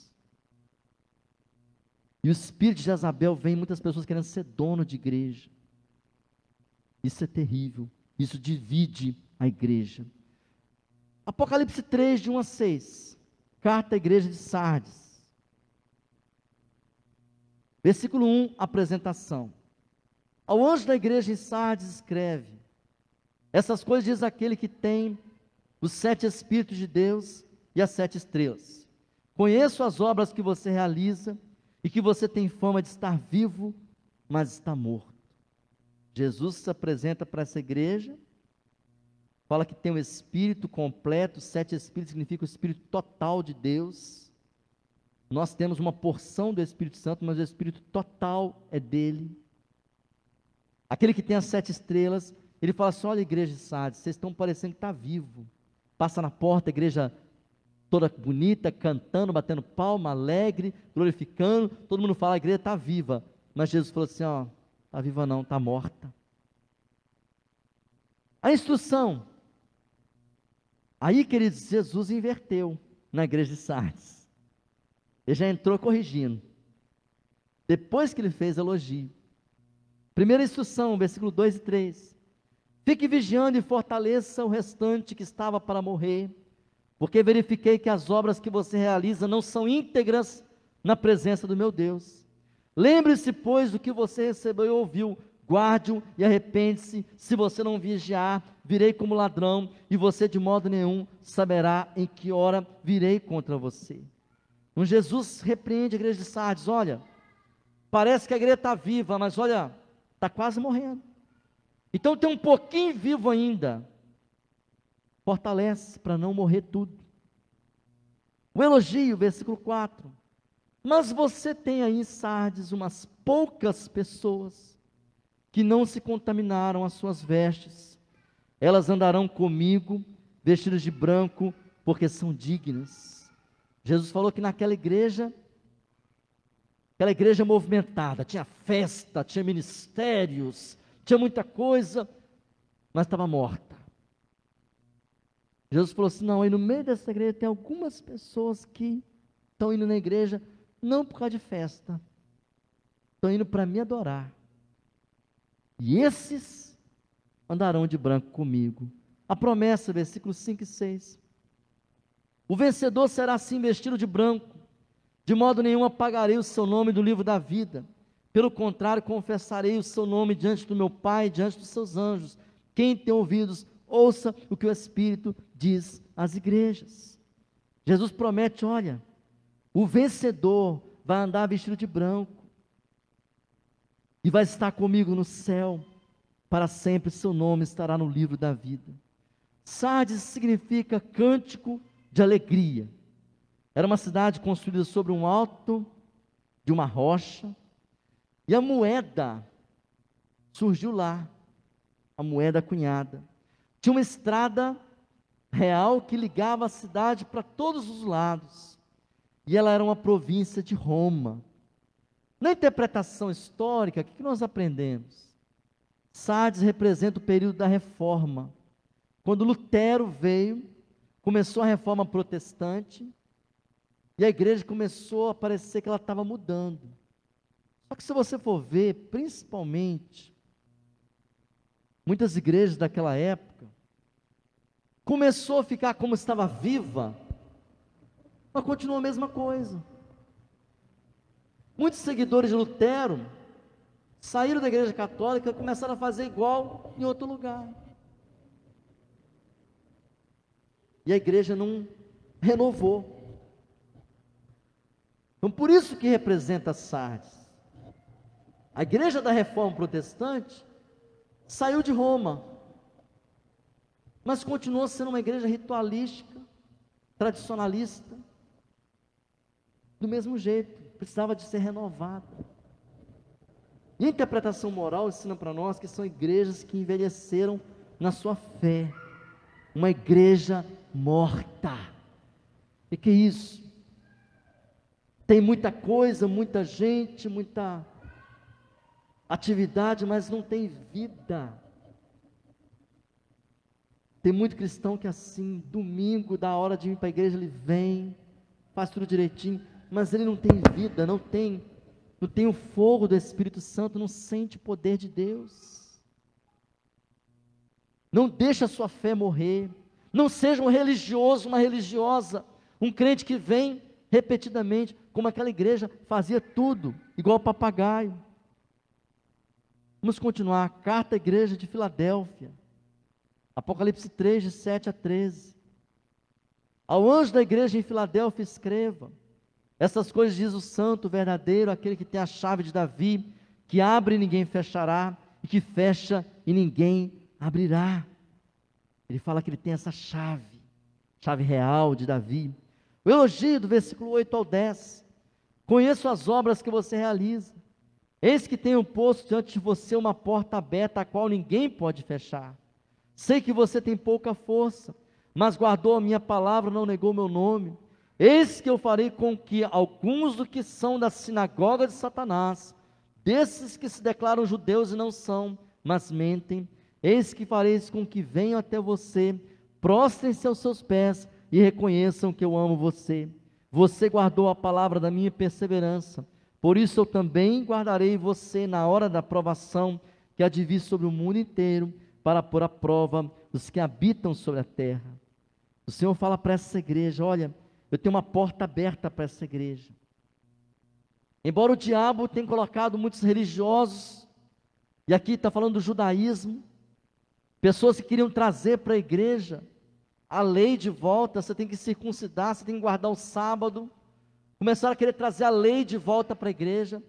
E o espírito de Jezabel vem em muitas pessoas querendo ser dono de igreja. Isso é terrível. Isso divide a igreja. Apocalipse 3, de 1 a 6. Carta à igreja de Sardes. Versículo 1, apresentação. Ao anjo da igreja em Sardes escreve: essas coisas diz aquele que tem os 7 Espíritos de Deus e as 7 estrelas. Conheço as obras que você realiza e que você tem fama de estar vivo, mas está morto. Jesus se apresenta para essa igreja, fala que tem o Espírito completo. 7 Espíritos significa o Espírito total de Deus. Nós temos uma porção do Espírito Santo, mas o Espírito total é dele. Aquele que tem as 7 estrelas, ele fala assim: olha, igreja de Sardes, vocês estão parecendo que está vivo. Passa na porta, a igreja toda bonita, cantando, batendo palma, alegre, glorificando, todo mundo fala: a igreja está viva. Mas Jesus falou assim: ó, está viva não, está morta. A instrução. Aí, queridos, Jesus inverteu na igreja de Sardes. Ele já entrou corrigindo. Depois que ele fez elogio. Primeira instrução, versículo 2 e 3. Fique vigiando e fortaleça o restante que estava para morrer, porque verifiquei que as obras que você realiza não são íntegras na presença do meu Deus. Lembre-se, pois, do que você recebeu e ouviu, guarde-o e arrepende-se. Se você não vigiar, virei como ladrão, e você de modo nenhum saberá em que hora virei contra você. Então Jesus repreende a igreja de Sardes: olha, parece que a igreja está viva, mas olha, está quase morrendo. Então tem um pouquinho vivo ainda. fortalece para não morrer tudo. O elogio, versículo 4. Mas você tem aí em Sardes umas poucas pessoas que não se contaminaram as suas vestes. Elas andarão comigo, vestidas de branco, porque são dignas. Jesus falou que naquela igreja, aquela igreja movimentada, tinha festa, tinha ministérios, tinha muita coisa, mas estava morta. Jesus falou assim: não, aí no meio dessa igreja tem algumas pessoas que estão indo na igreja não por causa de festa, estão indo para me adorar. E esses andarão de branco comigo. A promessa, versículos 5 e 6. O vencedor será assim vestido de branco, de modo nenhum apagarei o seu nome do livro da vida. Pelo contrário, confessarei o seu nome diante do meu Pai, diante dos seus anjos. Quem tem ouvidos, ouça o que o Espírito diz às igrejas. Jesus promete: olha, o vencedor vai andar vestido de branco e vai estar comigo no céu para sempre. Seu nome estará no livro da vida. Sardes significa cântico de alegria. Era uma cidade construída sobre um alto de uma rocha, e a moeda surgiu lá, a moeda cunhada. Tinha uma estrada real que ligava a cidade para todos os lados, e ela era uma província de Roma. Na interpretação histórica, o que nós aprendemos? Sardes representa o período da Reforma. Quando Lutero veio, começou a Reforma Protestante, e a igreja começou a parecer que ela estava mudando. Só que se você for ver, principalmente, muitas igrejas daquela época, começou a ficar como estava viva, mas continua a mesma coisa. Muitos seguidores de Lutero saíram da igreja católica e começaram a fazer igual em outro lugar. E a igreja não renovou. Então, por isso que representa Sardes. A igreja da Reforma Protestante saiu de Roma, mas continuou sendo uma igreja ritualística, tradicionalista, do mesmo jeito, precisava de ser renovada. E a interpretação moral ensina para nós que são igrejas que envelheceram na sua fé, uma igreja morta. E que isso? Tem muita coisa, muita gente, muita atividade, mas não tem vida. Tem muito cristão que assim, domingo, da hora de ir para a igreja, ele vem, faz tudo direitinho, mas ele não tem vida, não tem o fogo do Espírito Santo, não sente o poder de Deus. Não deixa a sua fé morrer. Não seja um religioso, uma religiosa, um crente que vem repetidamente, como aquela igreja fazia tudo, igual papagaio. Vamos continuar. Carta à igreja de Filadélfia, Apocalipse 3, de 7 a 13. Ao anjo da igreja em Filadélfia escreva: essas coisas diz o santo, verdadeiro, aquele que tem a chave de Davi, que abre e ninguém fechará, e que fecha e ninguém abrirá. Ele fala que ele tem essa chave real de Davi. O elogio do versículo 8 ao 10. Conheço as obras que você realiza. Eis que tenho posto diante de você uma porta aberta, a qual ninguém pode fechar. Sei que você tem pouca força, mas guardou a minha palavra, não negou meu nome. Eis que eu farei com que alguns do que são da sinagoga de Satanás, desses que se declaram judeus e não são, mas mentem, eis que fareis com que venham até você, prostrem-se aos seus pés e reconheçam que eu amo você. Você guardou a palavra da minha perseverança, por isso eu também guardarei você na hora da provação que há de vir sobre o mundo inteiro, para pôr à prova os que habitam sobre a terra. O Senhor fala para essa igreja: olha, eu tenho uma porta aberta para essa igreja. Embora o diabo tenha colocado muitos religiosos, e aqui está falando do judaísmo, pessoas que queriam trazer para a igreja a lei de volta, você tem que circuncidar, você tem que guardar o sábado, começaram a querer trazer a lei de volta para a igreja.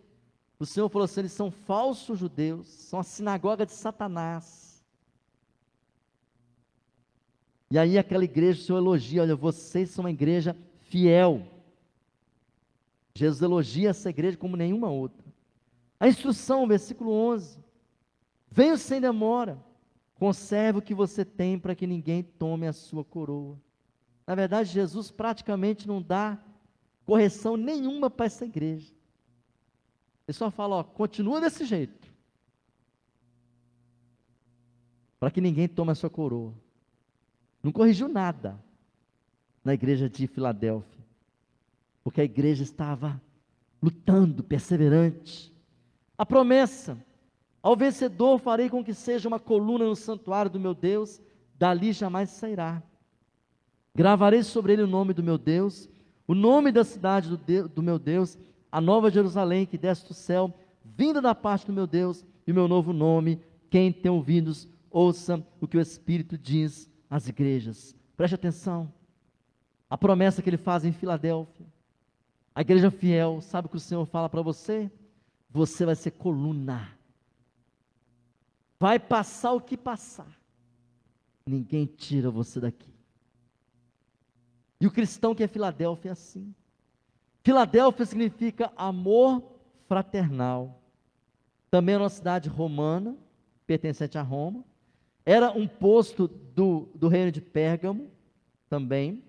O Senhor falou assim: eles são falsos judeus, são a sinagoga de Satanás. E aí aquela igreja, o Senhor elogia, olha, vocês são uma igreja fiel. Jesus elogia essa igreja como nenhuma outra. A instrução, versículo 11, venho sem demora, conserve o que você tem para que ninguém tome a sua coroa. Na verdade, Jesus praticamente não dá correção nenhuma para essa igreja. Ele só fala, ó, continua desse jeito, para que ninguém tome a sua coroa. Não corrigiu nada na igreja de Filadélfia, porque a igreja estava lutando, perseverante. A promessa, ao vencedor farei com que seja uma coluna no santuário do meu Deus, dali jamais sairá. Gravarei sobre ele o nome do meu Deus, o nome da cidade do meu Deus, a nova Jerusalém que desce do céu, vinda da parte do meu Deus, e o meu novo nome. Quem tem ouvidos, ouça o que o Espírito diz às igrejas. Preste atenção, a promessa que ele faz em Filadélfia, a igreja fiel, sabe o que o Senhor fala para você? Você vai ser coluna, vai passar o que passar, ninguém tira você daqui. E o cristão que é Filadélfia é assim. Filadélfia significa amor fraternal. Também é uma cidade romana, pertencente a Roma. Era um posto do reino de Pérgamo, também.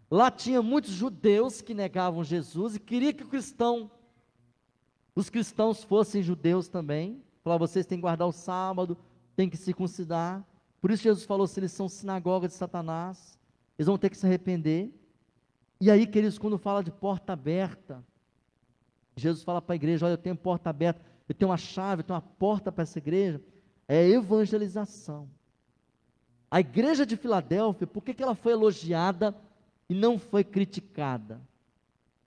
Lá tinha muitos judeus que negavam Jesus e queria que os cristãos fossem judeus também. Falaram, vocês têm que guardar o sábado, têm que circuncidar. Por isso Jesus falou, se eles são sinagoga de Satanás, eles vão ter que se arrepender. E aí, queridos, quando fala de porta aberta, Jesus fala para a igreja, olha, eu tenho porta aberta, eu tenho uma chave, eu tenho uma porta para essa igreja, é evangelização. A igreja de Filadélfia, por que ela foi elogiada e não foi criticada?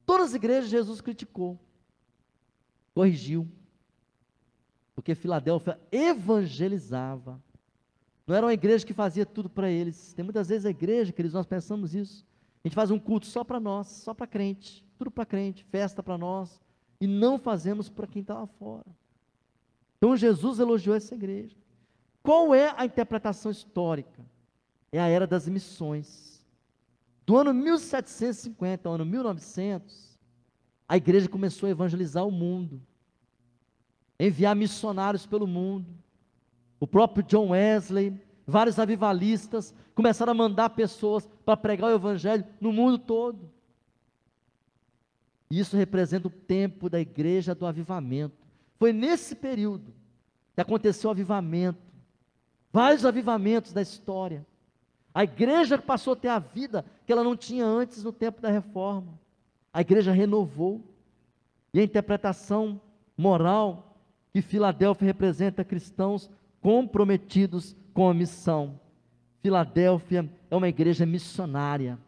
Todas as igrejas Jesus criticou, corrigiu, porque Filadélfia evangelizava. Não era uma igreja que fazia tudo para eles. Tem muitas vezes a igreja, queridos, nós pensamos isso. A gente faz um culto só para nós, só para crente, tudo para crente, festa para nós, e não fazemos para quem está lá fora. Então Jesus elogiou essa igreja. Qual é a interpretação histórica? É a era das missões. Do ano 1750 ao ano 1900, a igreja começou a evangelizar o mundo, enviar missionários pelo mundo. O próprio John Wesley, vários avivalistas, começaram a mandar pessoas para pregar o evangelho no mundo todo. Isso representa o tempo da igreja do avivamento. Foi nesse período que aconteceu o avivamento, vários avivamentos da história. A igreja passou a ter a vida que ela não tinha antes no tempo da reforma. A igreja renovou. E a interpretação moral que Filadélfia representa cristãos comprometidos com a missão. Filadélfia é uma igreja missionária,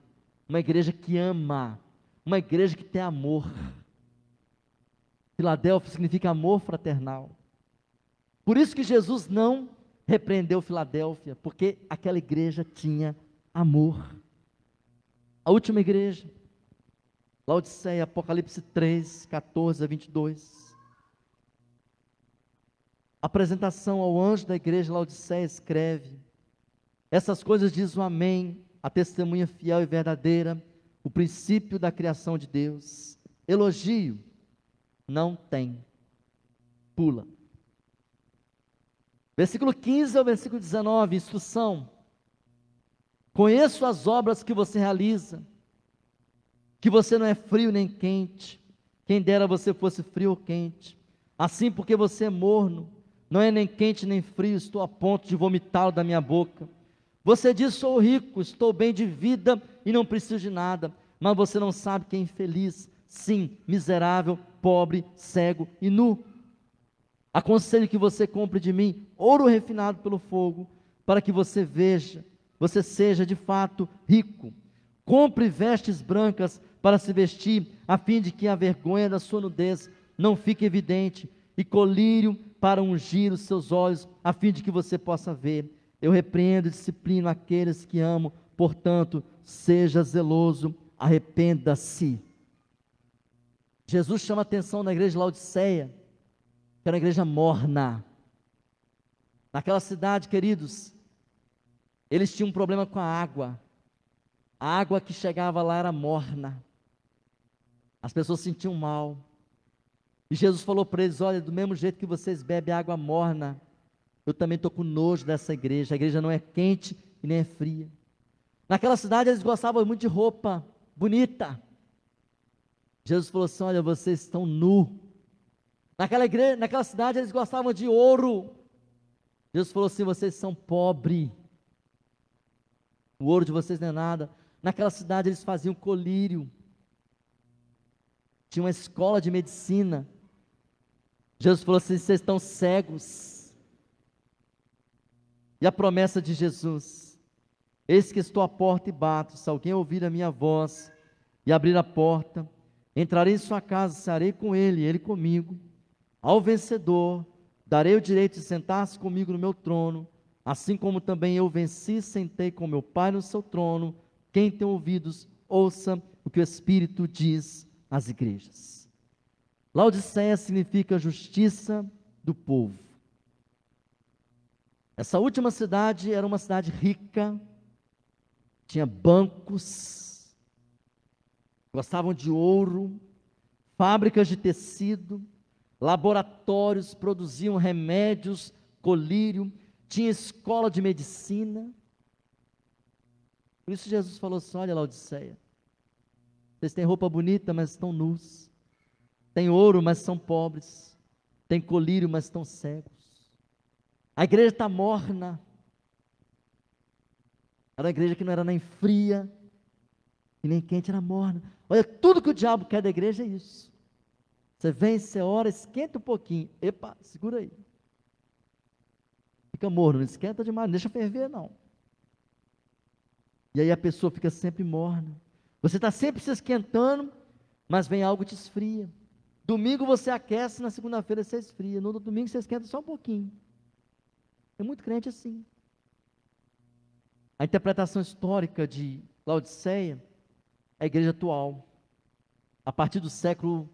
uma igreja que ama, uma igreja que tem amor. Filadélfia significa amor fraternal. Por isso que Jesus não repreendeu Filadélfia, porque aquela igreja tinha amor. A última igreja, Laodiceia, Apocalipse 3, 14 a 22. Apresentação ao anjo da igreja Laodiceia escreve: essas coisas diz o Amém, a testemunha fiel e verdadeira, o princípio da criação de Deus. Elogio não tem. Pula. Versículo 15 ao versículo 19, instrução. Conheço as obras que você realiza, que você não é frio nem quente, quem dera você fosse frio ou quente. Assim, porque você é morno, não é nem quente nem frio, estou a ponto de vomitá-lo da minha boca. Você diz, sou rico, estou bem de vida e não preciso de nada, mas você não sabe que é infeliz, sim, miserável, pobre, cego e nu. Aconselho que você compre de mim ouro refinado pelo fogo, para que você seja de fato rico. Compre vestes brancas para se vestir, a fim de que a vergonha da sua nudez não fique evidente, e colírio para ungir os seus olhos, a fim de que você possa ver. Eu repreendo e disciplino aqueles que amo, portanto, seja zeloso, arrependa-se. Jesus chama a atenção na igreja de Laodiceia, que era uma igreja morna. Naquela cidade, queridos, Eles tinham um problema com a água. A água que chegava lá era morna. As pessoas se sentiam mal. E Jesus falou para eles: olha, do mesmo jeito que vocês bebem água morna, eu também estou com nojo dessa igreja. A igreja não é quente e nem é fria. Naquela cidade eles gostavam muito de roupa bonita. Jesus falou assim: olha, vocês estão nus. Naquela cidade eles gostavam de ouro. Jesus falou assim: vocês são pobres. O ouro de vocês não é nada. Naquela cidade eles faziam colírio. Tinha uma escola de medicina. Jesus falou assim: vocês estão cegos. E a promessa de Jesus: eis que estou à porta e bato. Se alguém ouvir a minha voz e abrir a porta, entrarei em sua casa, cearei com ele, ele comigo. Ao vencedor, darei o direito de sentar-se comigo no meu trono, assim como também eu venci e sentei com meu Pai no seu trono. Quem tem ouvidos, ouça o que o Espírito diz às igrejas. Laodiceia significa justiça do povo. Essa última cidade era uma cidade rica, tinha bancos, gostavam de ouro, fábricas de tecido, laboratórios produziam remédios, colírio, tinha escola de medicina. Por isso Jesus falou assim: olha, Laodiceia, vocês têm roupa bonita, mas estão nus. Tem ouro, mas são pobres. Tem colírio, mas estão cegos. A igreja está morna. Era uma igreja que não era nem fria e nem quente, era morna. Olha, tudo que o diabo quer da igreja é isso. Você vem, você ora, esquenta um pouquinho. Epa, segura aí. Fica morno, não esquenta demais, não deixa ferver não. E aí a pessoa fica sempre morna. Você está sempre se esquentando, mas vem algo e te esfria. Domingo você aquece, na segunda-feira você esfria. No domingo você esquenta só um pouquinho. É muito crente assim. A interpretação histórica de Laodiceia é a igreja atual. A partir do século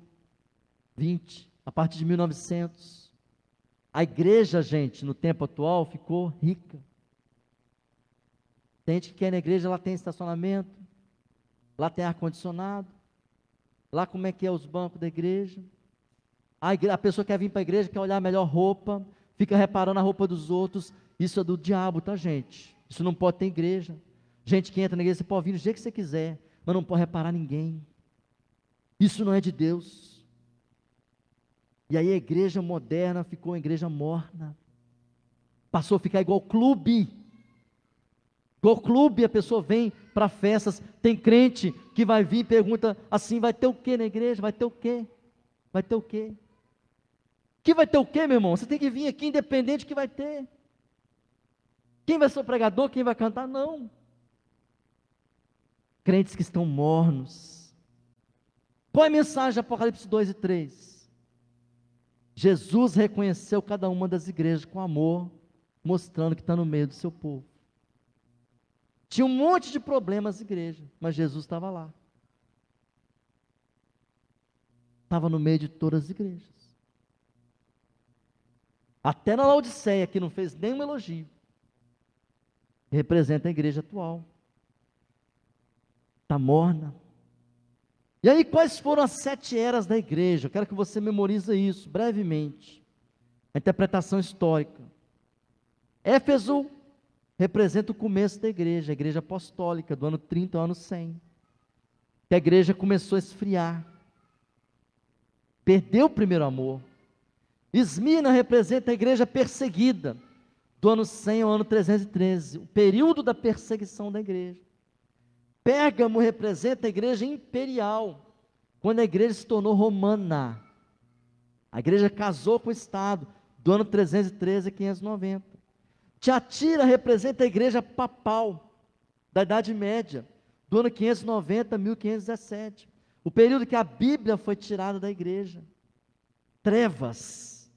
20, a partir de 1900. A igreja, gente, no tempo atual, ficou rica. Tem gente que quer ir na igreja, lá tem estacionamento, lá tem ar-condicionado, lá como é que é os bancos da igreja. A pessoa quer vir para a igreja, quer olhar a melhor roupa, fica reparando a roupa dos outros. Isso é do diabo, tá, gente? Isso não pode ter igreja. Gente que entra na igreja, você pode vir do jeito que você quiser, mas não pode reparar ninguém. Isso não é de Deus. E aí a igreja moderna ficou uma igreja morna. Passou a ficar igual clube. Igual clube, a pessoa vem para festas. Tem crente que vai vir e pergunta assim: vai ter o que na igreja? Vai ter o quê? Vai ter o quê? Que vai ter o quê, meu irmão? Você tem que vir aqui independente do que vai ter. Quem vai ser o pregador? Quem vai cantar? Não. Crentes que estão mornos. Qual é a mensagem de Apocalipse 2 e 3? Jesus reconheceu cada uma das igrejas com amor, mostrando que está no meio do seu povo. Tinha um monte de problemas na igreja, mas Jesus estava lá. Estava no meio de todas as igrejas. Até na Laodiceia, que não fez nenhum elogio, representa a igreja atual. Está morna. E aí, quais foram as 7 eras da igreja? Eu quero que você memorize isso brevemente. A interpretação histórica. Éfeso representa o começo da igreja, a igreja apostólica, do ano 30 ao ano 100. Que a igreja começou a esfriar. Perdeu o primeiro amor. Esmirna representa a igreja perseguida, do ano 100 ao ano 313, o período da perseguição da igreja. Pérgamo representa a igreja imperial, quando a igreja se tornou romana. A igreja casou com o Estado, do ano 313 a 590. Tiatira representa a igreja papal, da Idade Média, do ano 590 a 1517. O período que a Bíblia foi tirada da igreja. Trevas.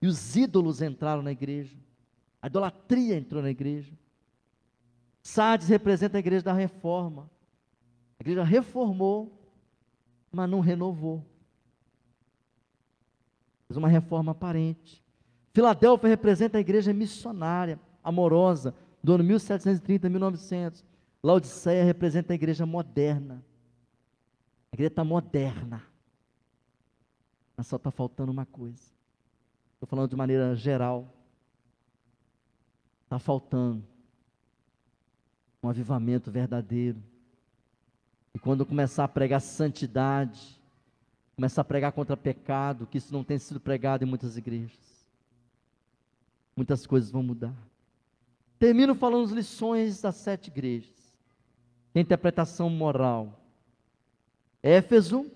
E os ídolos entraram na igreja. A idolatria entrou na igreja. Sardes representa a igreja da reforma. A igreja reformou, mas não renovou. Fez uma reforma aparente. Filadélfia representa a igreja missionária, amorosa, do ano 1730, 1900. Laodiceia representa a igreja moderna. A igreja está moderna. Mas só está faltando uma coisa. Estou falando de maneira geral. Está faltando um avivamento verdadeiro. E quando eu começar a pregar santidade, começar a pregar contra pecado, que isso não tem sido pregado em muitas igrejas, muitas coisas vão mudar. Termino falando as lições das 7 igrejas. Interpretação moral. Éfeso,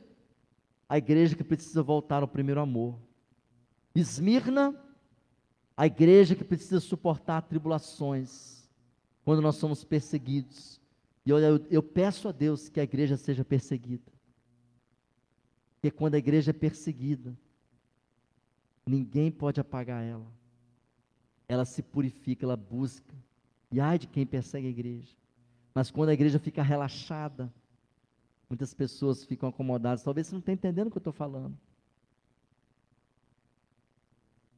a igreja que precisa voltar ao primeiro amor. Esmirna, a igreja que precisa suportar tribulações, quando nós somos perseguidos. E eu peço a Deus que a igreja seja perseguida. Porque quando a igreja é perseguida, ninguém pode apagar ela. Ela se purifica, ela busca. E ai de quem persegue a igreja. Mas quando a igreja fica relaxada, muitas pessoas ficam acomodadas. Talvez você não esteja entendendo o que eu estou falando.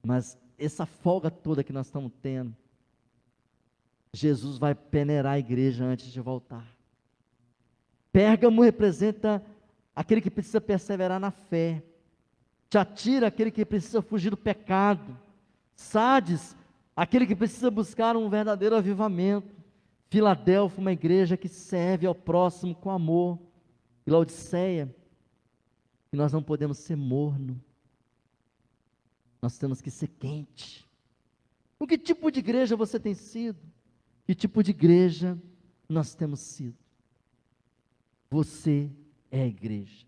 Mas essa folga toda que nós estamos tendo, Jesus vai peneirar a igreja antes de voltar. Pérgamo representa aquele que precisa perseverar na fé. Tiatira, aquele que precisa fugir do pecado. Sardes, aquele que precisa buscar um verdadeiro avivamento. Filadélfia, uma igreja que serve ao próximo com amor. E Laodiceia, que nós não podemos ser morno. Nós temos que ser quente. O que tipo de igreja você tem sido? Que tipo de igreja nós temos sido? Você é a igreja.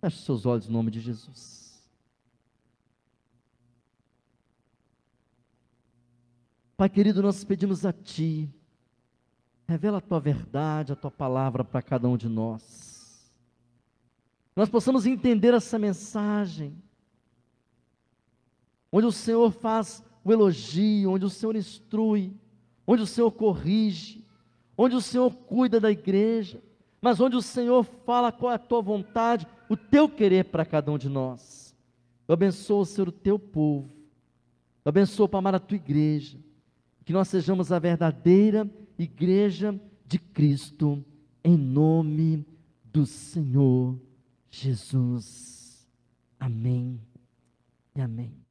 Feche seus olhos em nome de Jesus. Pai querido, nós pedimos a Ti, revela a Tua verdade, a Tua palavra para cada um de nós. Nós possamos entender essa mensagem, onde o Senhor faz o elogio, onde o Senhor instrui, onde o Senhor corrige, onde o Senhor cuida da igreja, mas onde o Senhor fala qual é a Tua vontade, o Teu querer para cada um de nós. Eu abençoo, Senhor, o Teu povo, eu abençoo para amar a Tua igreja, que nós sejamos a verdadeira igreja de Cristo, em nome do Senhor Jesus. Amém e amém.